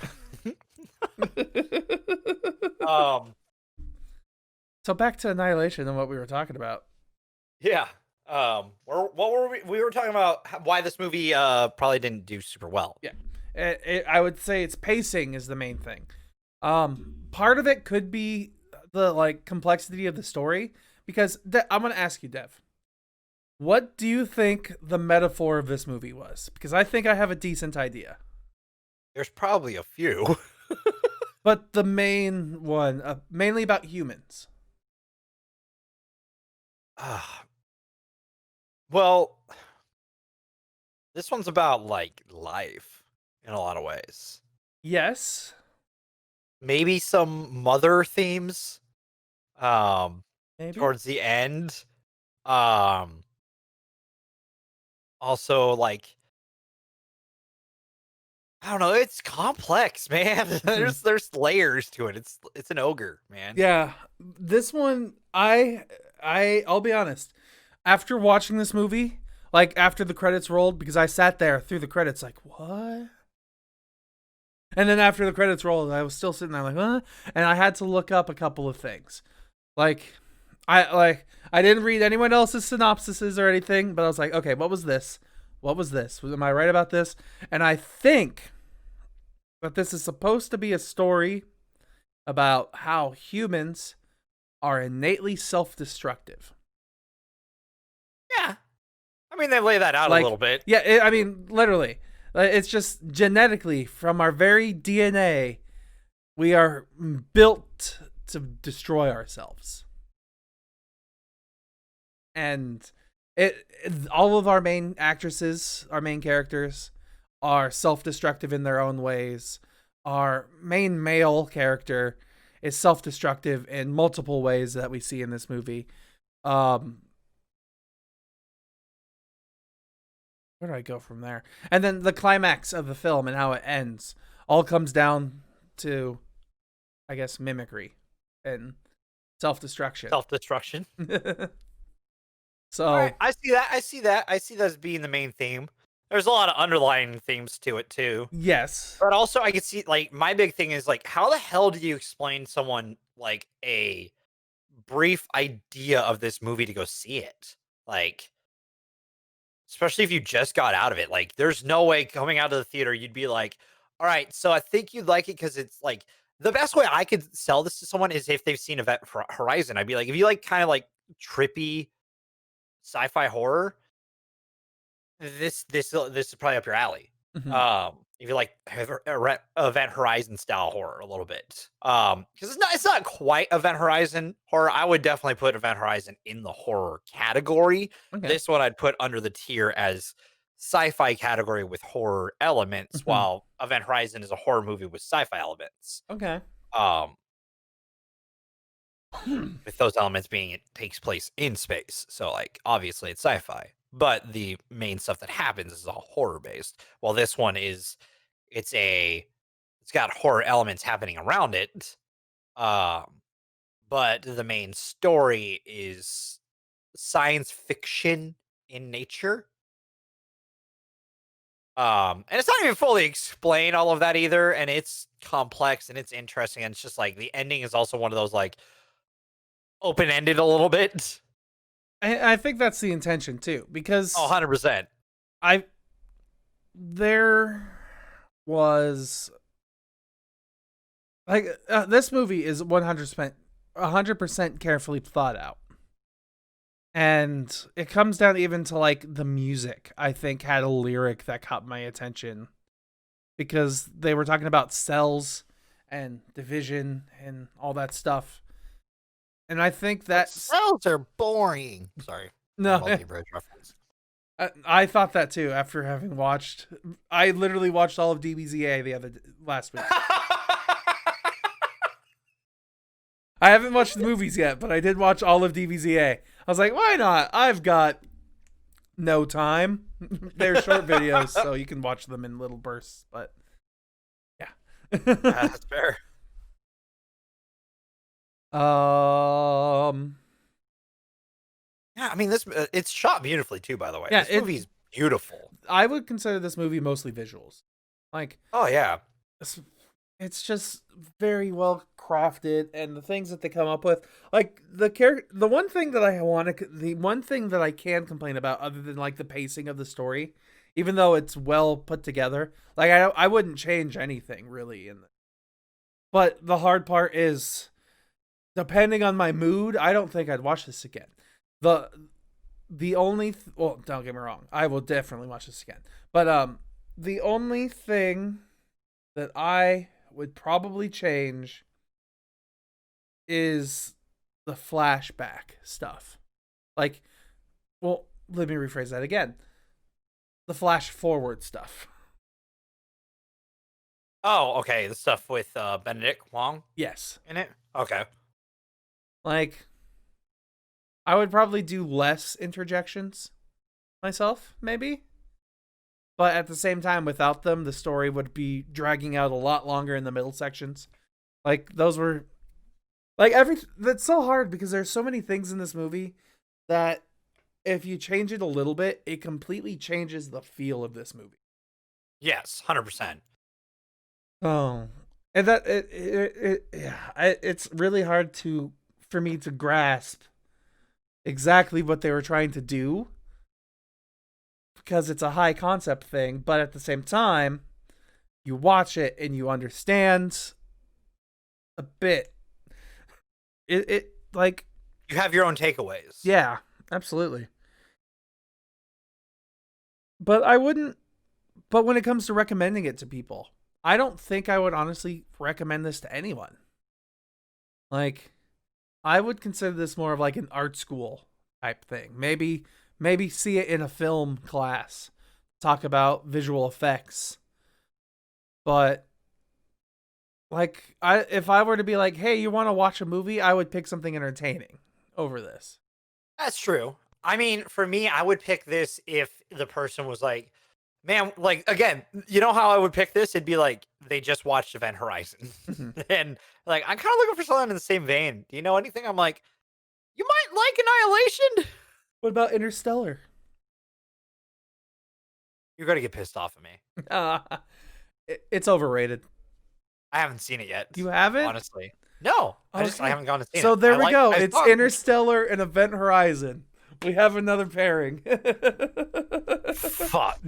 So back to Annihilation and what we were talking about. Yeah. What were we were talking about why this movie probably didn't do super well. Yeah. I would say its pacing is the main thing. Part of it could be the like complexity of the story, because I'm going to ask you, Dev, what do you think the metaphor of this movie was? Because I think I have a decent idea. There's probably a few. But the main one, mainly about humans. Well, this one's about like life in a lot of ways. Yes. Maybe some mother themes. Maybe towards the end. Also, like, I don't know. It's complex, man. There's layers to it. It's an ogre, man. Yeah, this one, I'll be honest. After watching this movie, like after the credits rolled, because I sat there through the credits, like what? And then after the credits rolled, I was still sitting there like, huh? And I had to look up a couple of things. Like, I didn't read anyone else's synopsises or anything, but I was like, okay, what was this? What was this? Am I right about this? And I think that this is supposed to be a story about how humans are innately self-destructive. Yeah. I mean, they lay that out a little bit. Yeah, I mean, literally. It's just genetically, from our very DNA, we are built to destroy ourselves. And all of our main actresses, our main characters, are self-destructive in their own ways. Our main male character is self-destructive in multiple ways that we see in this movie. Where do I go from there? And then the climax of the film and how it ends all comes down to, I guess, mimicry and self-destruction. Self-destruction. So all right, I see that. I see that as being the main theme. There's a lot of underlying themes to it too. yes. But also I can see, like, my big thing is, like, how the hell do you explain someone like a brief idea of this movie to go see it? Like, especially if you just got out of it. Like, there's no way coming out of the theater you'd be like, all right, so I think you'd like it because it's like the best way I could sell this to someone is if they've seen Event Horizon. I'd be like, if you like kind of like trippy sci-fi horror, this is probably up your alley. If you like Event Horizon style horror a little bit, because it's not quite Event Horizon horror. I would definitely put Event Horizon in the horror category. Okay. This one I'd put under the tier as sci-fi category with horror elements, while Event Horizon is a horror movie with sci-fi elements. Okay. With those elements being it takes place in space, so like obviously it's sci-fi, but the main stuff that happens is all horror based. While this one is, it's got horror elements happening around it, but the main story is science fiction in nature. And it's not even fully explain all of that either, and it's complex and it's interesting, and it's just like the ending is also one of those like open-ended a little bit. I think that's the intention too, because 100%. There was like this movie is 100% carefully thought out, and it comes down even to like the music. I think had a lyric that caught my attention because they were talking about cells and division and all that stuff. And I think that cells are boring. Sorry. No. Multi-bridge reference. I thought that too after having watched. I literally watched all of DBZA last week. I haven't watched the movies yet, but I did watch all of DBZA. I was like, why not? I've got no time. They're short videos, so you can watch them in little bursts. But yeah, that's fair. Yeah, I mean this. It's shot beautifully too, by the way. Yeah, this movie's beautiful. I would consider this movie mostly visuals. Like, oh yeah, it's just very well crafted, and the things that they come up with, like the one thing that I can complain about, other than like the pacing of the story, even though it's well put together, like I wouldn't change anything really in it. But the hard part is, depending on my mood, I don't think I'd watch this again. The only well, don't get me wrong, I will definitely watch this again. But the only thing that I would probably change is the flashback stuff. Like, well, let me rephrase that again. The flash forward stuff. Oh, okay. The stuff with Benedict Wong? Yes. In it? Okay. Like, I would probably do less interjections myself, maybe. But at the same time, without them, the story would be dragging out a lot longer in the middle sections. Like, those were... Like, that's so hard because there's so many things in this movie that if you change it a little bit, it completely changes the feel of this movie. Yes, 100%. Oh. And that... It's really hard for me to grasp exactly what they were trying to do, because it's a high concept thing, but at the same time, you watch it and you understand a bit. It like, you have your own takeaways. Yeah, absolutely. But when it comes to recommending it to people, I don't think I would honestly recommend this to anyone. Like, I would consider this more of like an art school type thing. Maybe see it in a film class, talk about visual effects. But like, if I were to be like, hey, you want to watch a movie, I would pick something entertaining over this. That's true. I mean, for me, I would pick this if the person was like, Man, like, again, you know how I would pick this? It'd be like, they just watched Event Horizon. And, like, I'm kind of looking for something in the same vein. Do you know anything? I'm like, you might like Annihilation? What about Interstellar? You're going to get pissed off at me. It's overrated. I haven't seen it yet. You haven't? Honestly. No. Okay. I haven't gone to see it. So there we go. It's Interstellar and Event Horizon. We have another pairing. Fuck.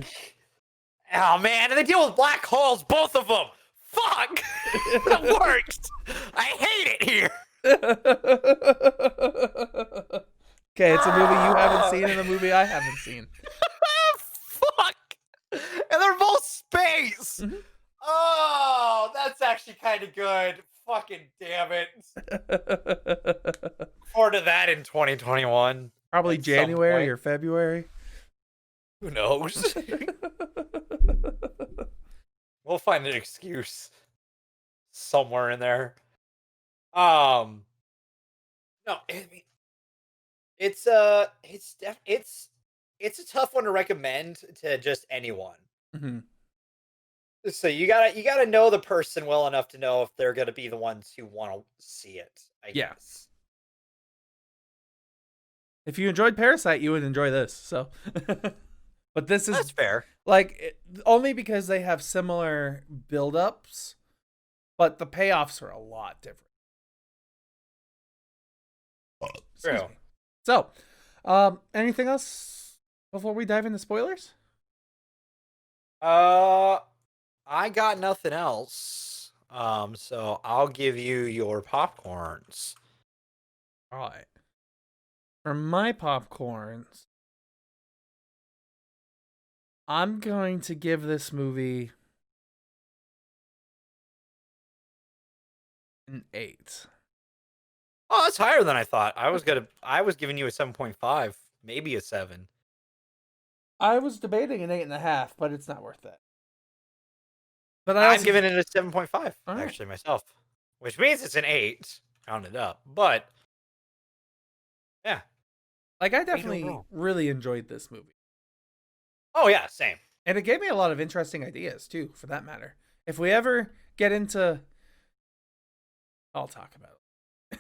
Oh, man. And they deal with black holes, both of them. Fuck. It works. I hate it here. Okay, it's a movie you haven't seen and a movie I haven't seen. Fuck. And they're both space. Mm-hmm. Oh, that's actually kind of good. Fucking damn it. Forward to that in 2021. Probably January or February. Who knows? We'll find an excuse somewhere in there. No, I mean, it's a tough one to recommend to just anyone. Mm-hmm. So you gotta know the person well enough to know if they're gonna be the ones who want to see it. I guess. If you enjoyed Parasite, you would enjoy this. So, but that's fair. Like only because they have similar build-ups, but the payoffs are a lot different. Excuse me. So, anything else before we dive into spoilers? I got nothing else. So I'll give you your popcorns. All right. For my popcorns, I'm going to give this movie an 8. Oh, that's higher than I thought. I was giving you a 7.5, maybe a 7. I was debating an 8.5, but it's not worth that. But I'm giving it a 7.5 actually myself, which means it's an 8, rounded up. But yeah, like I definitely really enjoyed this movie. Oh yeah, same. And it gave me a lot of interesting ideas too, for that matter. If we ever get into, I'll talk about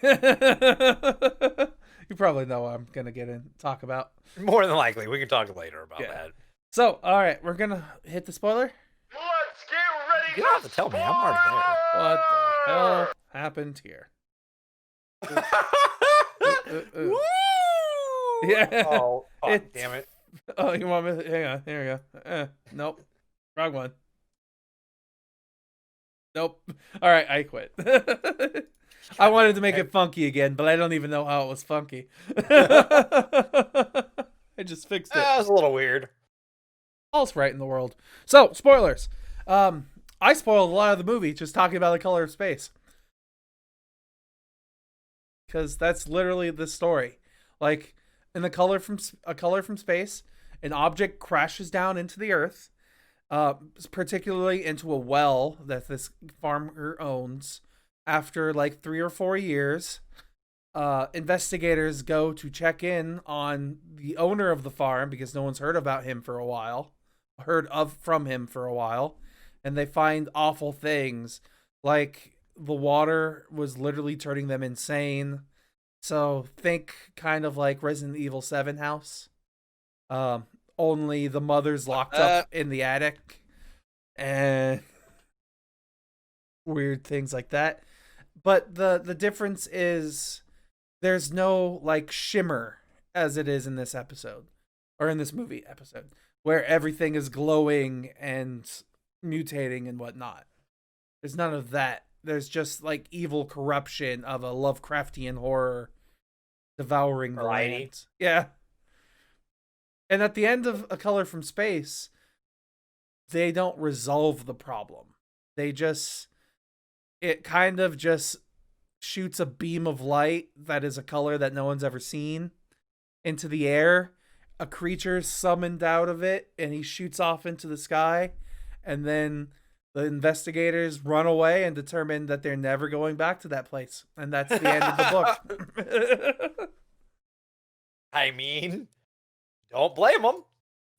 it. You probably know what I'm gonna talk about. More than likely, we can talk later about that. So, all right, we're gonna hit the spoiler. Let's get ready. You don't have to tell me. I'm already there. What the hell happened here? Woo! Yeah. Oh, damn it. Oh, you want me? Hang on. Here we go. Nope. Wrong one. Nope. All right, I quit. I wanted to make it funky again, but I don't even know how it was funky. I just fixed it. That was a little weird. All's right in the world. So, spoilers. I spoiled a lot of the movie just talking about The Color of Space. Because that's literally the story. Like, in A Color from Space, an object crashes down into the earth, particularly into a well that this farmer owns. After like 3 or 4 years, investigators go to check in on the owner of the farm because no one's heard from him for a while, and they find awful things like the water was literally turning them insane. So think kind of like Resident Evil 7 house. Only the mother's locked up in the attic and weird things like that. But the difference is there's no like shimmer as it is in this episode or in this movie episode where everything is glowing and mutating and whatnot. There's none of that. There's just like evil corruption of a Lovecraftian horror devouring the land. Yeah. And at the end of A Color from Space, they don't resolve the problem. It kind of just shoots a beam of light that is a color that no one's ever seen into the air. A creature's summoned out of it, and he shoots off into the sky. And then the investigators run away and determine that they're never going back to that place. And that's the end of the book. I mean, don't blame them.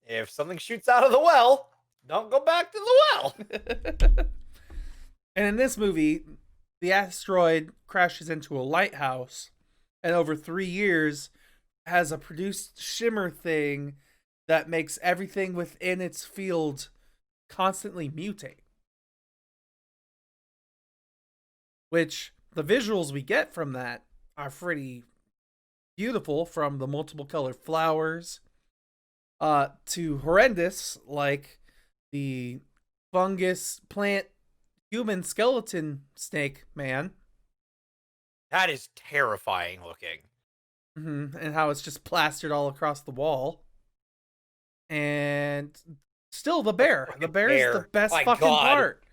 If something shoots out of the well, don't go back to the well. And in this movie, the asteroid crashes into a lighthouse, and over 3 years has a produced shimmer thing that makes everything within its field constantly mutate. Which the visuals we get from that are pretty beautiful, from the multiple colored flowers to horrendous, like the fungus plant human skeleton snake man. That is terrifying looking. And how it's just plastered all across the wall. And still the bear. The bear is the best fucking part.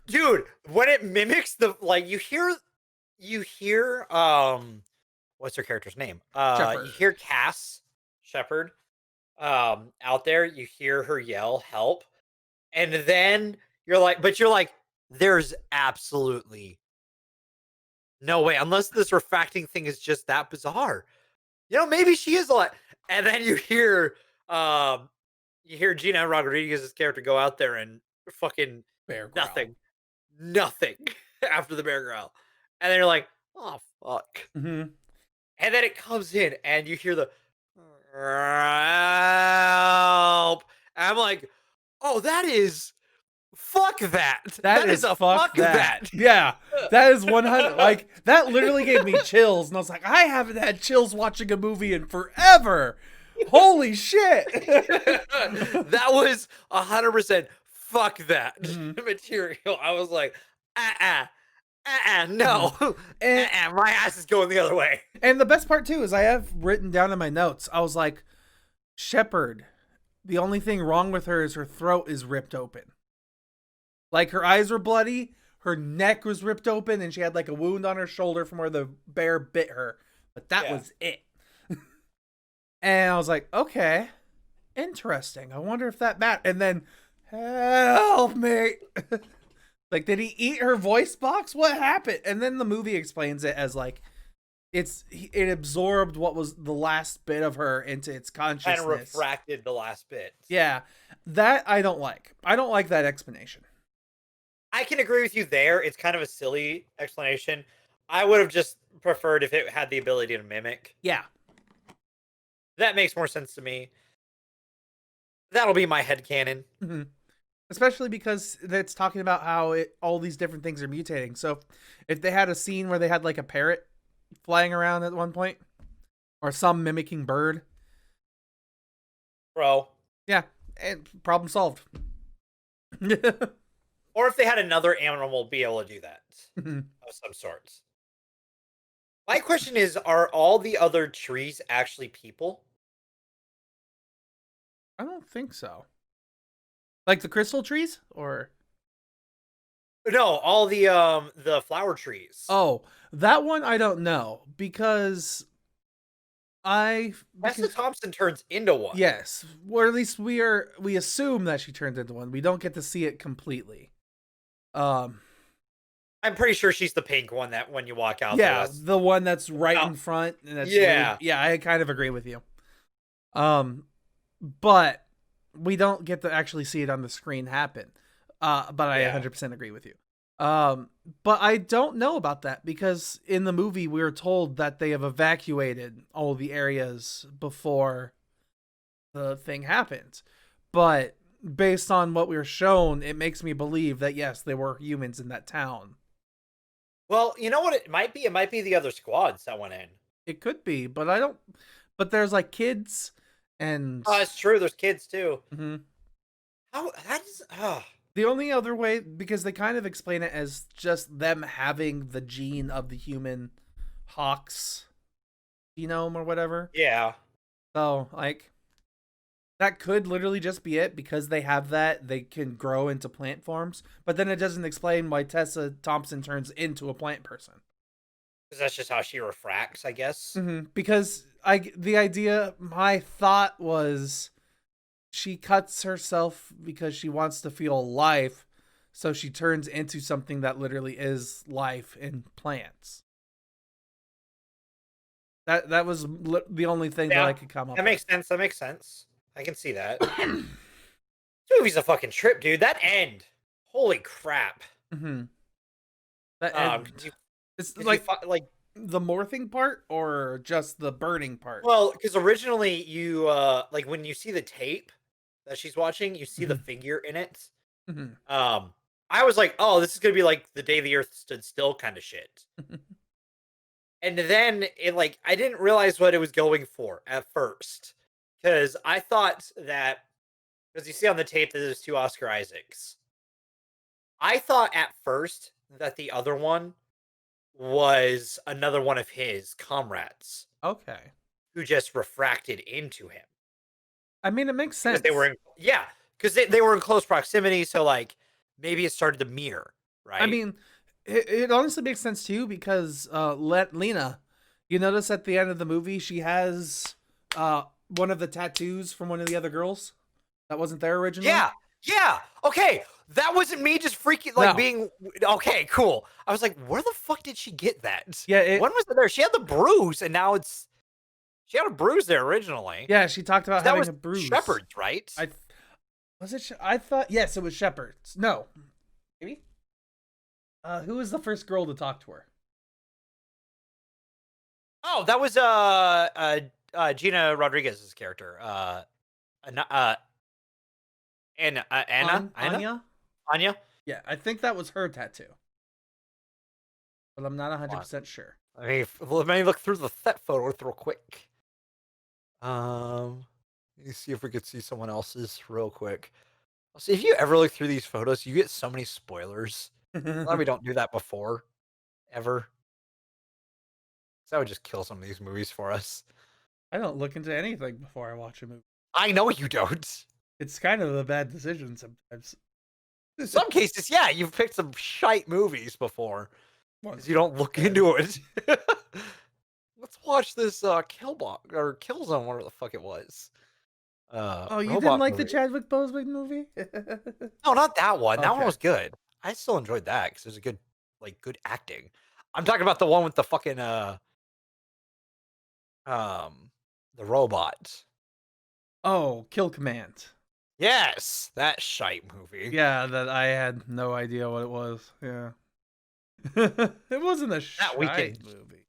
Dude, when it mimics the, like, you hear what's her character's name? Shepherd. You hear Cass Shepherd out there, you hear her yell help, and then you're like, there's absolutely no way, unless this refracting thing is just that bizarre. You know, maybe she is a lot. And then you hear Gina Rodriguez's character go out there and fucking bear growl. Nothing after the bear growl. And then you're like, oh fuck. Mm-hmm. And then it comes in and you hear the help. And I'm like, oh, that is fuck that. That is a fuck that. Yeah. That is 100. Like, that literally gave me chills. And I was like, I haven't had chills watching a movie in forever. Holy shit. That was 100% fuck that material. I was like, no. And my ass is going the other way. And the best part too is I have written down in my notes, I was like, Shepherd, the only thing wrong with her is her throat is ripped open. Like, her eyes were bloody, her neck was ripped open, and she had like a wound on her shoulder from where the bear bit her. But that was it. And I was like, okay, interesting. I wonder if that and then, help me. Like, did he eat her voice box? What happened? And then the movie explains it as like, it absorbed what was the last bit of her into its consciousness. And refracted the last bit. Yeah. That I don't like. I don't like that explanation. I can agree with you there. It's kind of a silly explanation. I would have just preferred if it had the ability to mimic. Yeah. That makes more sense to me. That'll be my headcanon. Mm-hmm. Especially because it's talking about how all these different things are mutating. So if they had a scene where they had like a parrot flying around at one point, or some mimicking bird. Bro. Yeah, and problem solved. Or if they had another animal be able to do that of some sorts. My question is, are all the other trees actually people? I don't think so. Like the crystal trees, or no, all the flower trees. Oh, that one I don't know, because Tessa Thompson turns into one. Yes, or at least we assume that she turns into one. We don't get to see it completely. I'm pretty sure she's the pink one that when you walk out. Yeah, the one that's right in front. And that's really, I kind of agree with you. But we don't get to actually see it on the screen happen. But I 100% agree with you. But I don't know about that, because in the movie we were told that they have evacuated all the areas before the thing happens. But based on what we were shown, it makes me believe that yes, there were humans in that town. Well, you know what it might be? It might be the other squads that went in. It could be, but I don't. But there's like kids and. Oh, it's true. There's kids too. Mm-hmm. How that is. The only other way, because they kind of explain it as just them having the gene of the human hawk's genome or whatever. Yeah. So, like, that could literally just be it. Because they have that, they can grow into plant forms. But then it doesn't explain why Tessa Thompson turns into a plant person. Because that's just how she refracts, I guess. Mm-hmm. Because my thought was, she cuts herself because she wants to feel life, so she turns into something that literally is life in plants. That was the only thing that I could come up with. That makes sense. I can see that. It's movie's a fucking trip, dude. That end. Holy crap. Mm-hmm. That end. It's like the morphing part or just the burning part? Well, because originally you like when you see the tape that she's watching, you see the figure in it. Mm-hmm. I was like, oh, this is gonna be like the day the Earth stood still kind of shit. And then it like I didn't realize what it was going for at first, because I thought that because you see on the tape that there's two Oscar Isaacs. I thought at first that the other one was another one of his comrades. Okay. Who just refracted into him. I mean, it makes sense. They were in, yeah, because they were in close proximity, so like maybe it started to mirror, right? I mean, it honestly makes sense too because Lena, you notice at the end of the movie she has one of the tattoos from one of the other girls that wasn't there originally. Yeah. Okay, that wasn't me just freaking like being okay. Cool. I was like, where the fuck did she get that? Yeah. When was it there? She had the bruise, and now it's. She had a bruise there originally. Yeah, she talked about having a bruise. Shepard's, right? Was it? I thought yes, it was Shepard's. No, maybe. Who was the first girl to talk to her? Oh, that was Gina Rodriguez's character. Anya. Yeah, I think that was her tattoo, but I'm not 100% sure. Let me look through the set photos real quick. Let me see if we could see someone else's real quick. See, if you ever look through these photos, you get so many spoilers. Glad we don't do that before, ever. That would just kill some of these movies for us. I don't look into anything before I watch a movie. I know you don't. It's kind of a bad decision sometimes. In some cases, yeah, you've picked some shite movies before because you don't look into it. Let's watch this Killbot or Killzone, whatever the fuck it was. Oh, you didn't like the Chadwick Boseman movie? No, not that one. Okay. That one was good. I still enjoyed that because it was a good acting. I'm talking about the one with the fucking the robot. Oh, Kill Command. Yes, that shite movie. Yeah, that I had no idea what it was. Yeah. It wasn't a shite movie.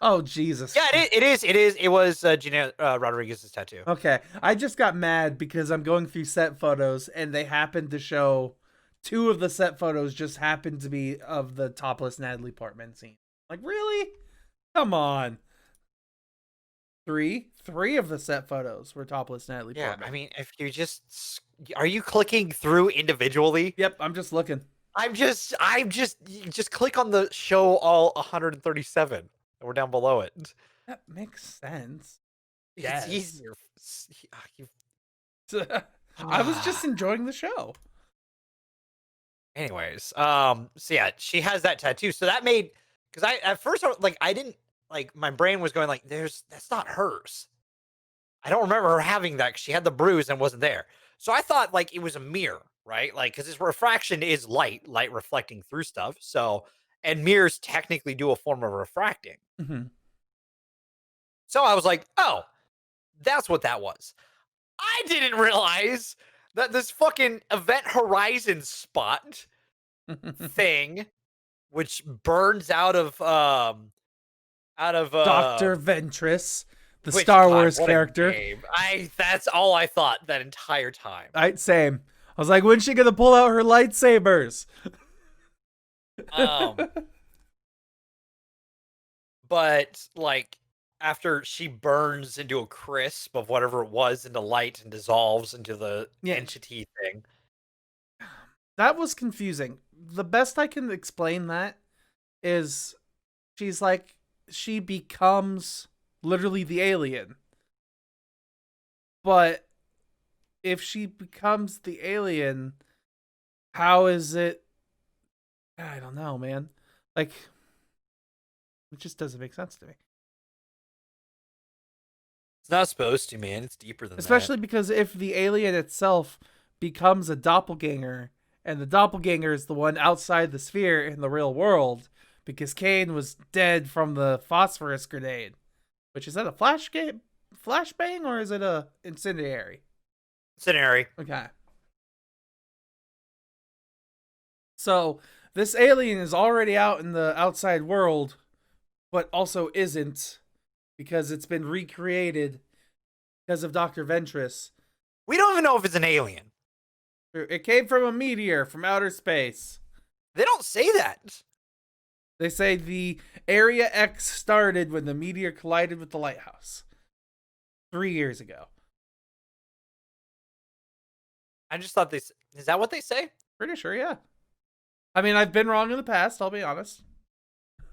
Oh, Jesus. Yeah, it is. It was Gina Rodriguez's tattoo. Okay. I just got mad because I'm going through set photos and they happened to show two of the set photos just happened to be of the topless Natalie Portman scene. Like, really? Come on. Three of the set photos were topless Natalie Portman. Yeah, I mean, if you just are you clicking through individually? Yep, I'm just looking. I'm just click on the show all 137 and we're down below it. That makes sense. It's easier. I was just enjoying the show. Anyways, so yeah, she has that tattoo. So that made because at first I didn't like my brain was going like that's not hers. I don't remember her having that because she had the bruise and wasn't there. So I thought like it was a mirror, right? Like because this refraction is light reflecting through stuff. So and mirrors technically do a form of refracting. Mm-hmm. So I was like, oh, that's what that was. I didn't realize that this fucking Event Horizon spot thing, which burns out of Dr. Ventress, the Star Wars character. That's all I thought that entire time. Same. I was like, when's she gonna pull out her lightsabers? But like after she burns into a crisp of whatever it was into light and dissolves into the entity thing. That was confusing. The best I can explain that is she's like, she becomes literally the alien. But if she becomes the alien, how is it? I don't know, man. Like, it just doesn't make sense to me. It's not supposed to, man. It's deeper than Especially because if the alien itself becomes a doppelganger, and the doppelganger is the one outside the sphere in the real world, because Kane was dead from the phosphorus grenade. Which, is that a flashbang or is it a incendiary? Incendiary. Okay. So this alien is already out in the outside world, but also isn't because it's been recreated because of Dr. Ventress. We don't even know if it's an alien. It came from a meteor from outer space. They don't say that. They say the Area X started when the meteor collided with the lighthouse 3 years ago. I just thought is that what they say? Pretty sure, yeah. I mean, I've been wrong in the past, I'll be honest.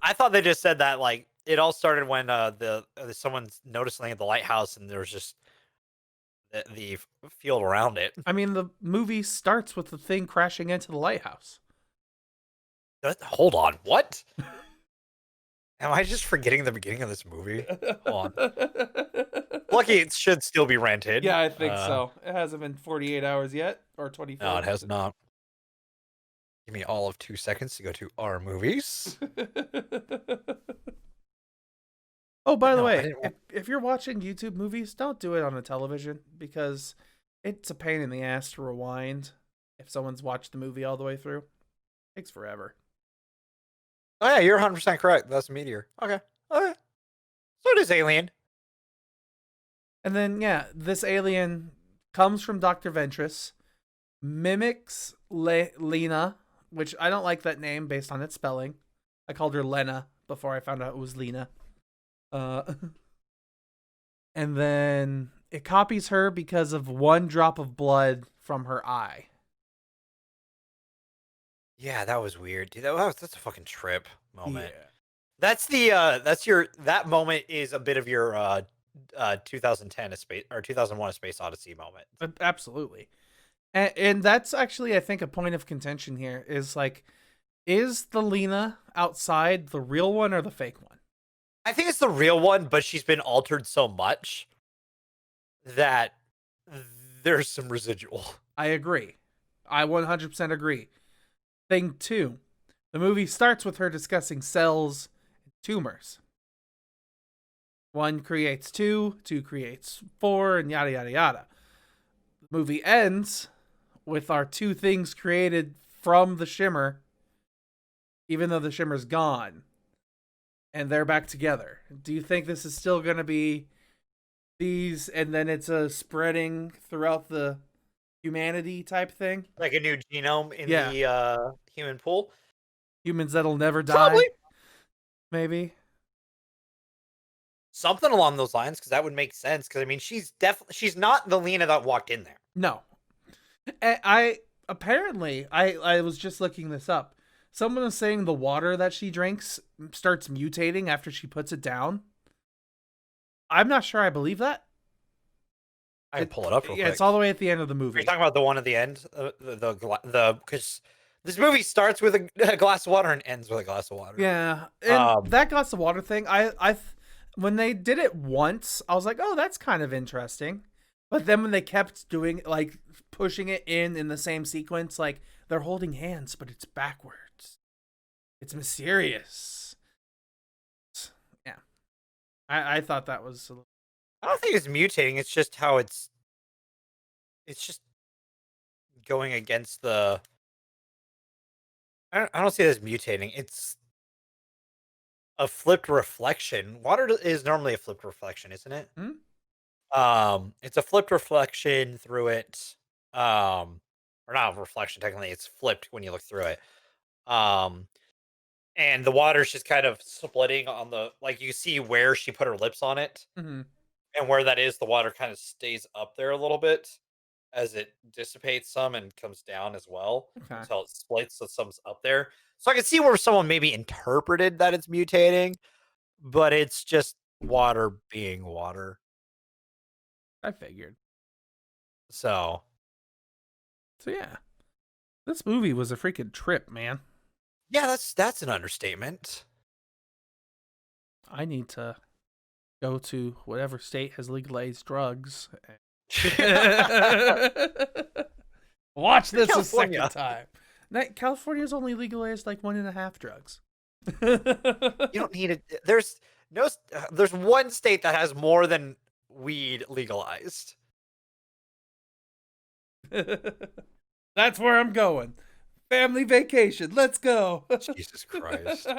I thought they just said that, like, it all started when someone noticed something at the lighthouse and there was just the field around it. I mean, the movie starts with the thing crashing into the lighthouse. Hold on, what? Am I just forgetting the beginning of this movie? Hold on. Lucky it should still be rented. Yeah, I think so. It hasn't been 48 hours yet, or 24. No, it has not. Give me all of 2 seconds to go to our movies. Oh, by the way, if you're watching YouTube movies, don't do it on a television because it's a pain in the ass to rewind if someone's watched the movie all the way through. It takes forever. Oh yeah, you're 100% correct. That's a meteor. Okay. So it is alien. And then, yeah, this alien comes from Dr. Ventress, mimics Lena, which I don't like that name based on its spelling. I called her Lena before I found out it was Lena. And then it copies her because of one drop of blood from her eye. Yeah, that was weird, dude. That's a fucking trip moment. Yeah. That moment is a bit of your 2010 2001 A Space Odyssey moment. Absolutely. And that's actually, I think, a point of contention here is like, is the Lena outside the real one or the fake one? I think it's the real one, but she's been altered so much that there's some residual. I agree. I 100% agree. Thing 2, the movie starts with her discussing cells and tumors. 1 creates 2, 2 creates 4, and yada, yada, yada. The movie ends with our 2 things created from the shimmer, even though the shimmer's gone. And they're back together. Do you think this is still going to be these, and then it's a spreading throughout the humanity type thing? Like a new genome in the human pool? Humans that'll never die? Probably. Maybe. Something along those lines, because that would make sense. Because, I mean, she's not the Lena that walked in there. No. I was just looking this up. Someone was saying the water that she drinks starts mutating after she puts it down. I'm not sure I believe that. I can pull it up real quick. Yeah, it's all the way at the end of the movie. Are you talking about the one at the end? Because this movie starts with a glass of water and ends with a glass of water. Yeah, and that glass of water thing, when they did it once, I was like, oh, that's kind of interesting. But then when they kept doing, like, pushing it in the same sequence, like, they're holding hands, but it's backwards. It's mysterious. Yeah. I thought that was... I don't think it's mutating. It's just how it's just going against the... I don't see it as mutating. It's a flipped reflection. Water is normally a flipped reflection, isn't it? It's a flipped reflection through it. Or not a reflection, technically. It's flipped when you look through it. And the water's just kind of splitting on the, like, you see where she put her lips on it. Mm-hmm. And where that is, the water kind of stays up there a little bit as it dissipates some and comes down as well. Okay. Until it splits, so some's up there. So I can see where someone maybe interpreted that it's mutating, but it's just water being water. I figured. So yeah. This movie was a freaking trip, man. Yeah, that's an understatement. I need to go to whatever state has legalized drugs. Watch this a second time. California's only legalized like 1.5 drugs. You don't need it. There's one state that has more than weed legalized. That's where I'm going. Family vacation. Let's go. Jesus Christ. With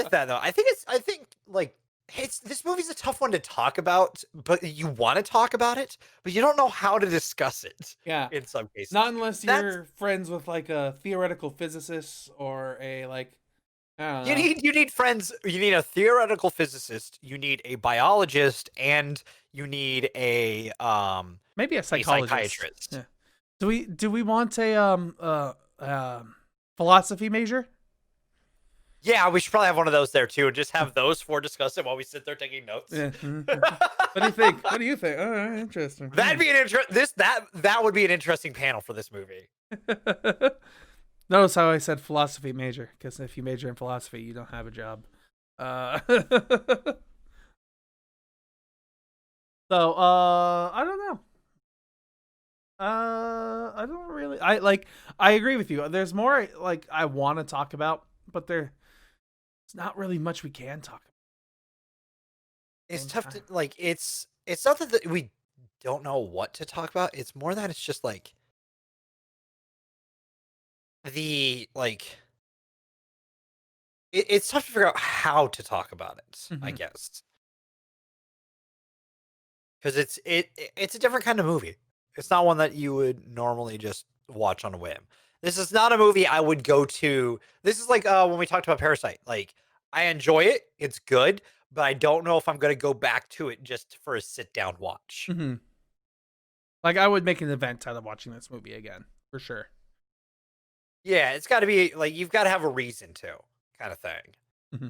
that though, I think like this movie's a tough one to talk about, but you want to talk about it, but you don't know how to discuss it. Yeah. In some cases. Not unless you're friends with like a theoretical physicist or a like I don't know. You need friends, you need a theoretical physicist, you need a biologist, and you need a maybe a psychiatrist. Yeah. Do we want a philosophy major? Yeah, we should probably have one of those there too, and just have those four discuss it while we sit there taking notes. Yeah. What do you think? What do you think? Oh, interesting. That'd be an that would be an interesting panel for this movie. Notice how I said philosophy major, because if you major in philosophy, you don't have a job. So, I don't know. I don't really. I agree with you. There's more like I want to talk about, but there's not really much we can talk about. It's tough to like. It's not that we don't know what to talk about. It's more that it's just like the like. It's tough to figure out how to talk about it. I guess because it's a different kind of movie. It's not one that you would normally just watch on a whim. This is not a movie I would go to. This is like when we talked about Parasite. Like, I enjoy it. It's good. But I don't know if I'm going to go back to it just for a sit-down watch. Mm-hmm. Like, I would make an event out of watching this movie again. For sure. Yeah, it's got to be, like, you've got to have a reason to, kind of thing. Mm-hmm.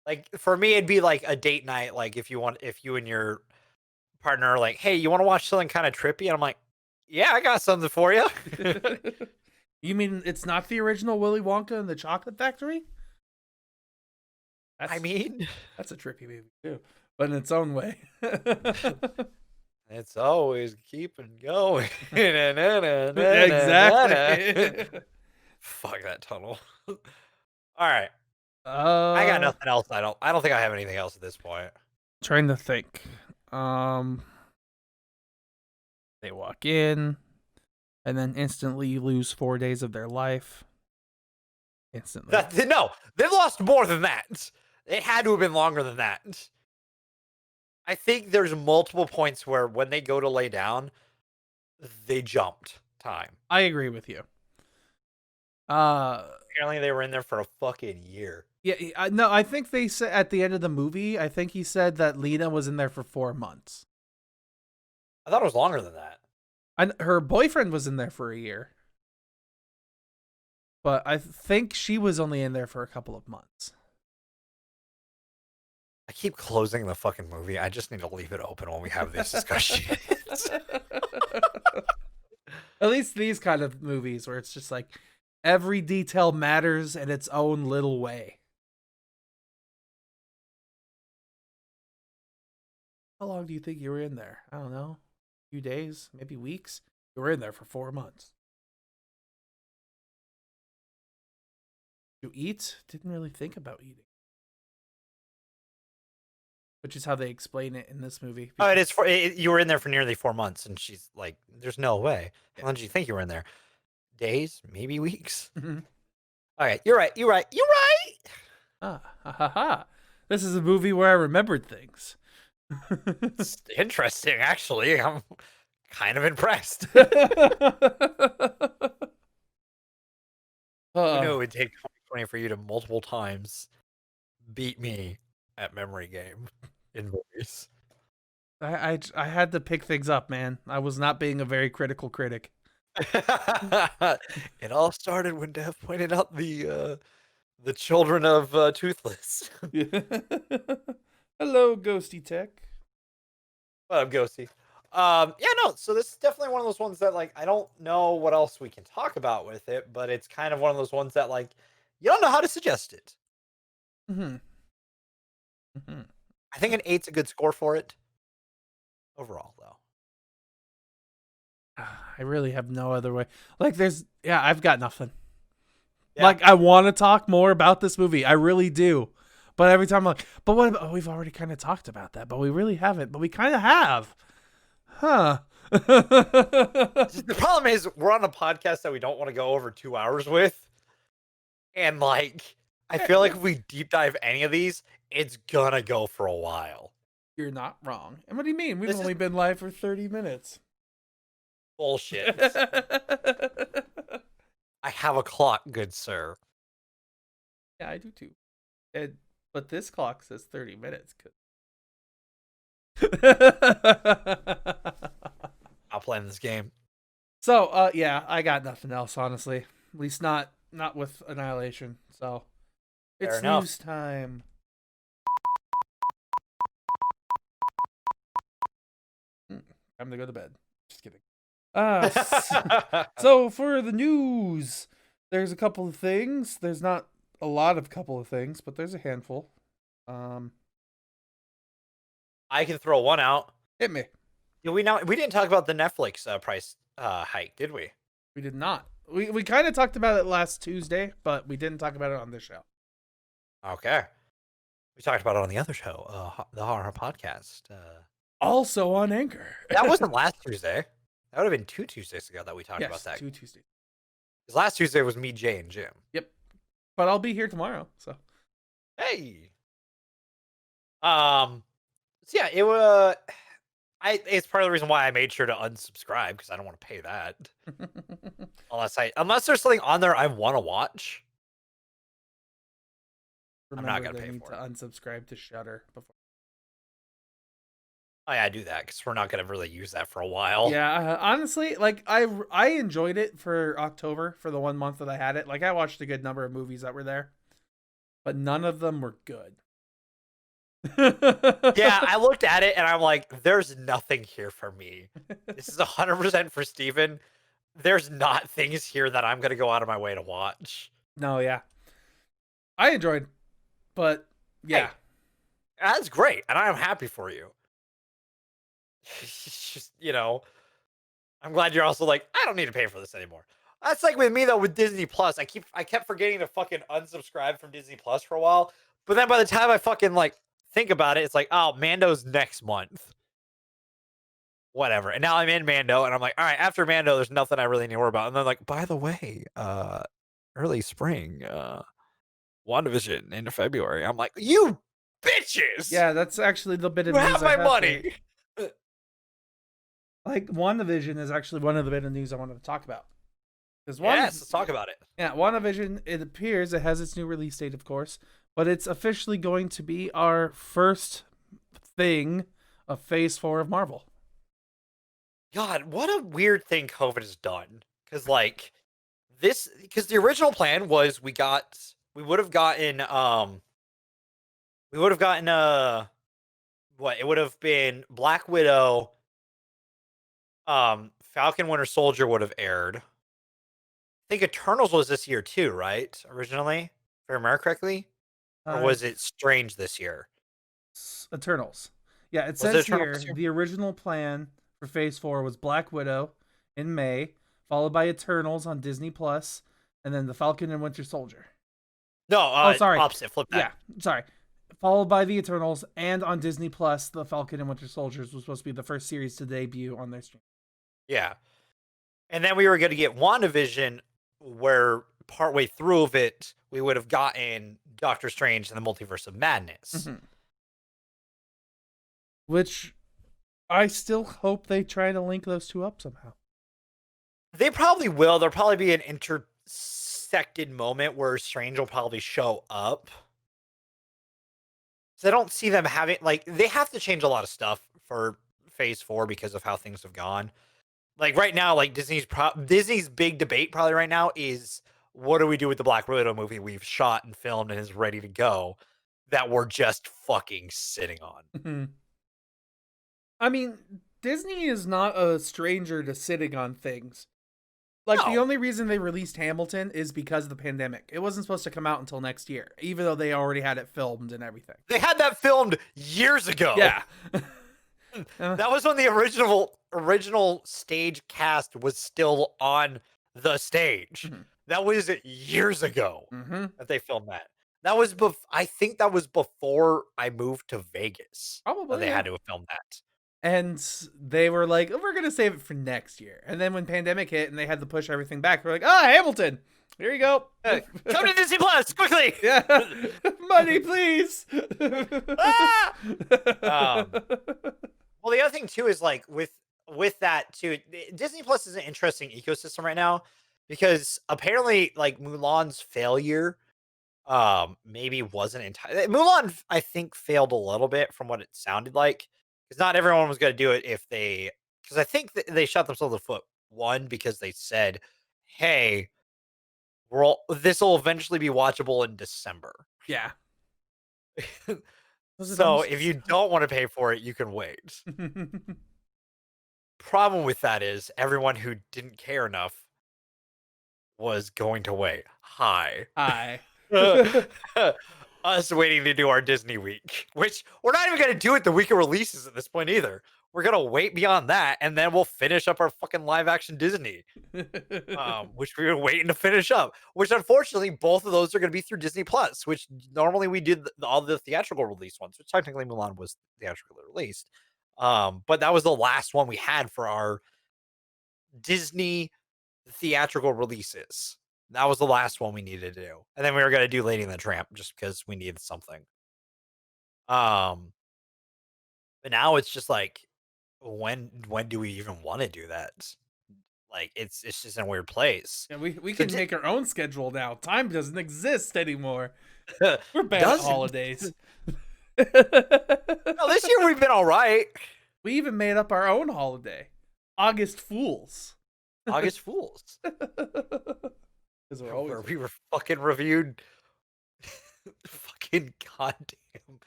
Like, for me, it'd be like a date night. Like, if you and your partner are like, hey, you want to watch something kind of trippy? And I'm like, yeah, I got something for you. You mean it's not the original Willy Wonka and the Chocolate Factory? I mean, that's a trippy movie too, but in its own way. It's always keeping going. Exactly. Fuck that tunnel. All right. I got nothing else. I don't think I have anything else at this point. Trying to think. They walk in and then instantly lose 4 days of their life. Instantly. No, they've lost more than that. It had to have been longer than that. I think there's multiple points where when they go to lay down, they jumped time. I agree with you. Apparently they were in there for a fucking year. Yeah, no, I think they said at the end of the movie, I think he said that Lena was in there for 4 months. I thought it was longer than that. Her boyfriend was in there for a year. But I think she was only in there for a couple of months. I keep closing the fucking movie. I just need to leave it open when we have these discussions. At least these kind of movies where it's just like every detail matters in its own little way. How long do you think you were in there? I don't know. A few days, maybe weeks. You were in there for 4 months. You eat? Didn't really think about eating. Which is how they explain it in this movie. Oh, it is you were in there for nearly 4 months, and she's like, "There's no way." How long did you think you were in there? Days, maybe weeks. Mm-hmm. All right, you're right. Ah, ha ha ha! This is a movie where I remembered things. It's interesting, actually. I'm kind of impressed. You know, it would take 2020 for you to multiple times beat me at memory game in movies. I had to pick things up, man. I was not being a very critical critic. It all started when Dev pointed out the children of Toothless. Hello, Ghosty Tech. What up, Ghosty? Yeah, no. So this is definitely one of those ones that, like, I don't know what else we can talk about with it, but it's kind of one of those ones that, like, you don't know how to suggest it. Mm-hmm. Mm-hmm. I think an 8's a good score for it. Overall, though. I really have no other way. Like, I've got nothing. Yeah. Like, I want to talk more about this movie. I really do. But every time I'm like, but what about, we've already kind of talked about that, but we really haven't. But we kind of have. Huh. The problem is we're on a podcast that we don't want to go over 2 hours with. And like, I feel like if we deep dive any of these, it's gonna go for a while. You're not wrong. And what do you mean? We've only been live for 30 minutes. Bullshit. I have a clock, good sir. Yeah, I do too. But this clock says 30 minutes. I'll play this game. So, yeah, I got nothing else, honestly. At least not with Annihilation. So, it's news time. Time to go to bed. Just kidding. So for the news, there's a couple of things. There's not a lot of couple of things, but there's a handful. I can throw one out. Hit me. We didn't talk about the Netflix price hike, did we? We did not. We kind of talked about it last Tuesday, but we didn't talk about it on this show. Okay. We talked about it on the other show, the Horror Podcast. Also on Anchor. That wasn't last Tuesday. That would have been 2 Tuesdays ago that we talked about that. 2 Tuesdays. Because last Tuesday was me, Jay, and Jim. Yep. But I'll be here tomorrow, so. Hey. So yeah, it was. It's part of the reason why I made sure to unsubscribe because I don't want to pay that. Unless there's something on there I want to watch. Remember, I'm not gonna pay need for to it. unsubscribe to Shudder before. Oh yeah, I do that because we're not gonna really use that for a while. Yeah, honestly, like I enjoyed it for October for the 1 month that I had it. Like I watched a good number of movies that were there, but none of them were good. Yeah, I looked at it and I'm like, there's nothing here for me. This is 100% for Steven. There's not things here that I'm gonna go out of my way to watch. No, yeah. I enjoyed, but yeah. Hey, that's great, and I'm happy for you. It's just, I'm glad you're also like, I don't need to pay for this anymore. That's like with me though with Disney Plus. I kept forgetting to fucking unsubscribe from Disney Plus for a while. But then by the time I fucking like think about it, it's like, oh, Mando's next month. Whatever. And now I'm in Mando and I'm like, all right, after Mando, there's nothing I really need to worry about. And then like, by the way, early spring, WandaVision into February. I'm like, you bitches. Yeah, that's actually the bit of you news have my money. Like, WandaVision is actually one of the bit of news I wanted to talk about. Yes, let's talk about it. Yeah, WandaVision, it appears it has its new release date, of course, but it's officially going to be our first thing of Phase 4 of Marvel. God, what a weird thing COVID has done. Because, because the original plan was we would have gotten, it would have been Black Widow, Falcon Winter Soldier would have aired. I think Eternals was this year too, right? Originally, if I remember correctly, or was it Strange this year? Eternals. Yeah, it says here the original plan for Phase 4 was Black Widow in May, followed by Eternals on Disney Plus, and then the Falcon and Winter Soldier. No, sorry, opposite. Flip that. Yeah, sorry. Followed by the Eternals, and on Disney Plus, the Falcon and Winter Soldiers was supposed to be the first series to debut on their stream. Yeah, and then we were going to get WandaVision, where partway through of it, we would have gotten Doctor Strange and the Multiverse of Madness. Mm-hmm. Which I still hope they try to link those two up somehow. They probably will. There'll probably be an intersected moment where Strange will probably show up. So I don't see them having, they have to change a lot of stuff for Phase 4 because of how things have gone. Like right now, Disney's big debate probably right now is, what do we do with the Black Widow movie we've shot and filmed and is ready to go that we're just fucking sitting on? Mm-hmm. I mean, Disney is not a stranger to sitting on things. Like, the only reason they released Hamilton is because of the pandemic. It wasn't supposed to come out until next year, even though they already had it filmed and everything. They had that filmed years ago. Yeah. That was when the original stage cast was still on the stage. Mm-hmm. That was years ago that they filmed that. That was I think that was before I moved to Vegas. Probably they had to have filmed that. And they were like, we're going to save it for next year. And then when pandemic hit and they had to push everything back, we're like, Hamilton, here you go. Come to Disney Plus, quickly. Yeah. Money, please. Well, the other thing too is like with that too, Disney Plus is an interesting ecosystem right now because apparently like Mulan's failure maybe wasn't entirely Mulan. I think failed a little bit from what it sounded like because not everyone was going to do it if they because I think they shot themselves in the foot. One, because they said, hey, this will eventually be watchable in December. Yeah. So if you don't want to pay for it, you can wait. Problem with that is everyone who didn't care enough was going to wait. Hi. Us waiting to do our Disney week, which we're not even going to do it the week of releases at this point either. We're going to wait beyond that, and then we'll finish up our fucking live-action Disney, which we were waiting to finish up, which unfortunately, both of those are going to be through Disney Plus, which normally we did all the theatrical release ones, which technically Mulan was theatrically released. But that was the last one we had for our Disney theatrical releases. That was the last one we needed to do. And then we were going to do Lady and the Tramp just because we needed something. But now it's just like, when do we even want to do that? Like, it's just in a weird place. Yeah, we can make our own schedule now. Time doesn't exist anymore. We're bad at holidays. No, this year we've been all right. We even made up our own holiday. August Fools. August Fools. Where we were fucking reviewed fucking goddamn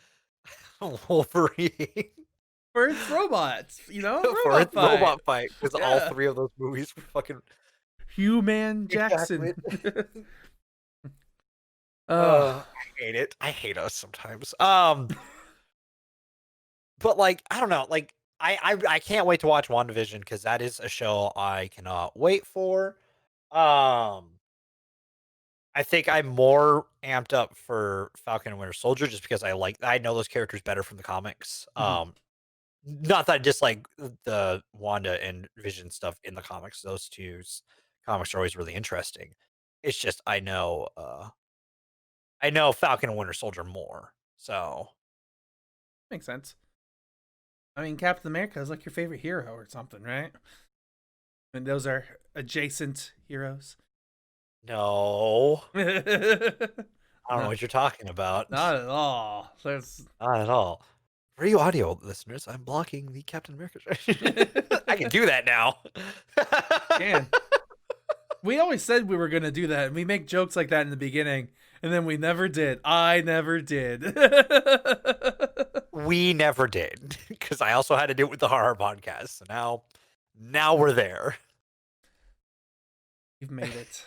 Wolverine. First robots, robot fight. Because all three of those movies were fucking Hugh Jackson. I hate it. I hate us sometimes. But like, I don't know. Like, I can't wait to watch WandaVision because that is a show I cannot wait for. I think I'm more amped up for Falcon and Winter Soldier just because I know those characters better from the comics. Not that I dislike the Wanda and Vision stuff in the comics. Those two comics are always really interesting. It's just I know Falcon and Winter Soldier more. So makes sense. I mean, Captain America is like your favorite hero or something, right? And those are adjacent heroes. No. I don't know what you're talking about. Not at all. Not at all. For you audio listeners, I'm blocking the Captain America. I can do that now. Can. We always said we were going to do that, and we make jokes like that in the beginning, and then we never did. I never did. We never did, because I also had to do it with the horror podcast. So now we're there. We've made it.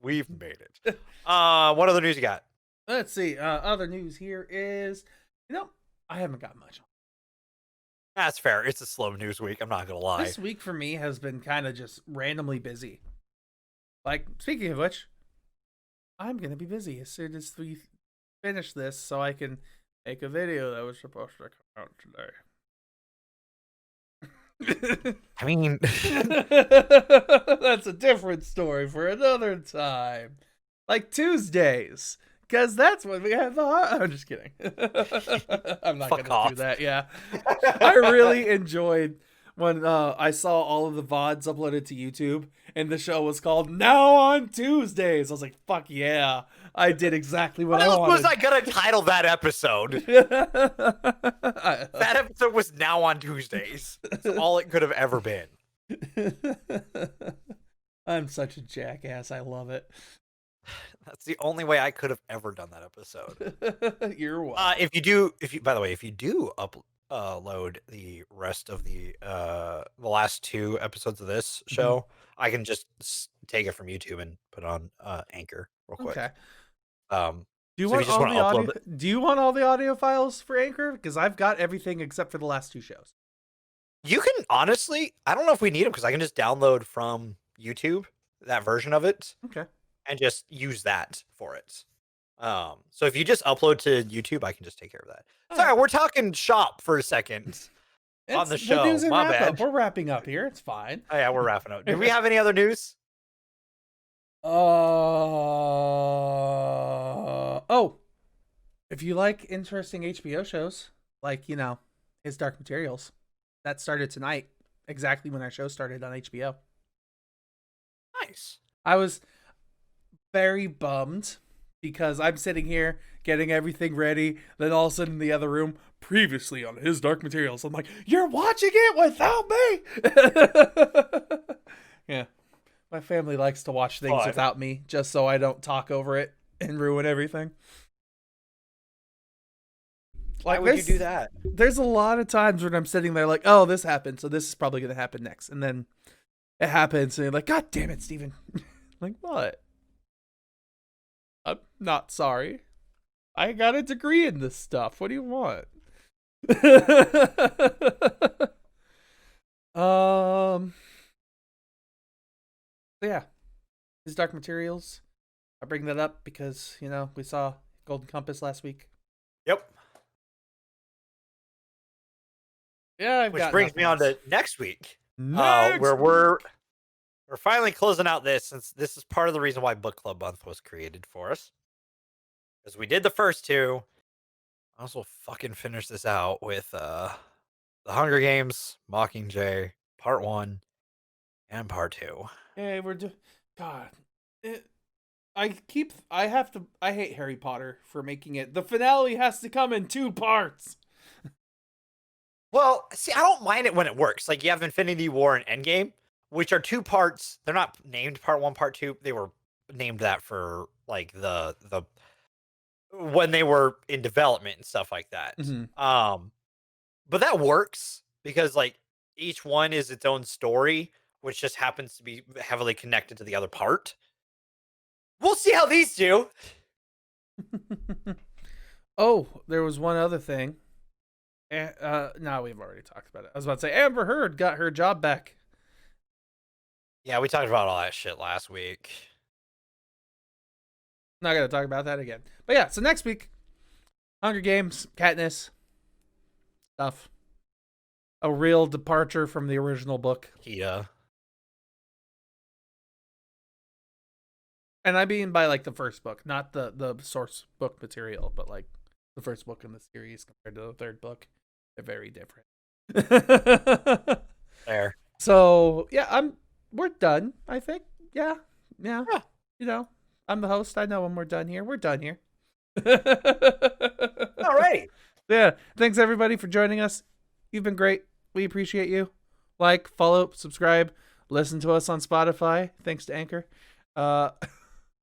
We've made it. What other news you got? Let's see. Other news here is, I haven't got much. That's fair. It's a slow news week. I'm not going to lie. This week for me has been kind of just randomly busy. Like, speaking of which, I'm going to be busy as soon as we finish this so I can make a video that was supposed to come out today. I mean, that's a different story for another time. Like Tuesdays. Because that's when we have the I'm just kidding. I'm not going to do that. Yeah. I really enjoyed when I saw all of the VODs uploaded to YouTube and the show was called Now on Tuesdays. I was like, fuck yeah. I did exactly what I wanted. What else was I going to title that episode? That episode was Now on Tuesdays. That's all it could have ever been. I'm such a jackass. I love it. That's the only way I could have ever done that episode. You're welcome. By the way, if you do upload the rest of the last two episodes of this show, I can just take it from YouTube and put it on Anchor real quick. Okay. Do you want all the audio? Do you want all the audio files for Anchor? Because I've got everything except for the last two shows. You can honestly, I don't know if we need them because I can just download from YouTube that version of it. Okay. And just use that for it. So if you just upload to YouTube, I can just take care of that. Sorry, we're talking shop for a second. on the It's show. the news and My wrap bad. up. We're wrapping up here. It's fine. Oh yeah, we're wrapping up. Do we have any other news? Oh, if you like interesting HBO shows, like, you know, His Dark Materials, that started tonight, exactly when our show started on HBO. Nice. I was very bummed because I'm sitting here getting everything ready. Then all of a sudden in the other room, previously on His Dark Materials, I'm like, you're watching it without me? Yeah. My family likes to watch things without me just so I don't talk over it and ruin everything. Why would you do that? There's a lot of times when I'm sitting there like, oh, this happened, so this is probably going to happen next. And then it happens, and you're like, God damn it, Steven. Like, what? I'm not sorry. I got a degree in this stuff. What do you want? Yeah. His Dark Materials. I bring that up because, you know, we saw Golden Compass last week. Yep. Yeah, which brings me on to next week. Where we're finally closing out this, since this is part of the reason why Book Club Month was created for us. Because we did the first two. I also fucking finish this out with The Hunger Games, Mockingjay, Part 1 and Part 2. Hey, we're God. I hate Harry Potter for making it. The finale has to come in 2 parts. Well, see, I don't mind it when it works. Like, you have Infinity War and Endgame, which are 2 parts. They're not named Part 1, Part 2. They were named that for, like, the when they were in development and stuff like that. Mm-hmm. But that works because, like, each one is its own story, which just happens to be heavily connected to the other part. We'll see how these do. Oh, there was one other thing. No, we've already talked about it. I was about to say Amber Heard got her job back. Yeah, we talked about all that shit last week. Not gonna talk about that again. But yeah, so next week, Hunger Games, Katniss stuff. A real departure from the original book. Yeah. And I mean by like the first book, not the source book material, but like the first book in the series compared to the third book. They're very different. There. So yeah, we're done, I think. Yeah. You know, I'm the host. I know when we're done here. We're done here. All right. Yeah. Thanks everybody for joining us. You've been great. We appreciate you. Like, follow, subscribe, listen to us on Spotify. Thanks to Anchor.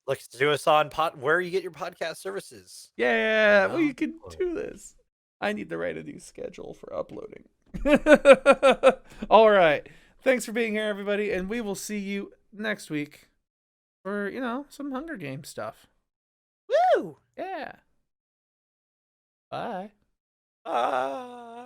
Look to us on where you get your podcast services. Yeah, well, you can do this. I need to write a new schedule for uploading. All right. Thanks for being here, everybody, and we will see you next week for, you know, some Hunger Games stuff. Woo! Yeah. Bye. Bye.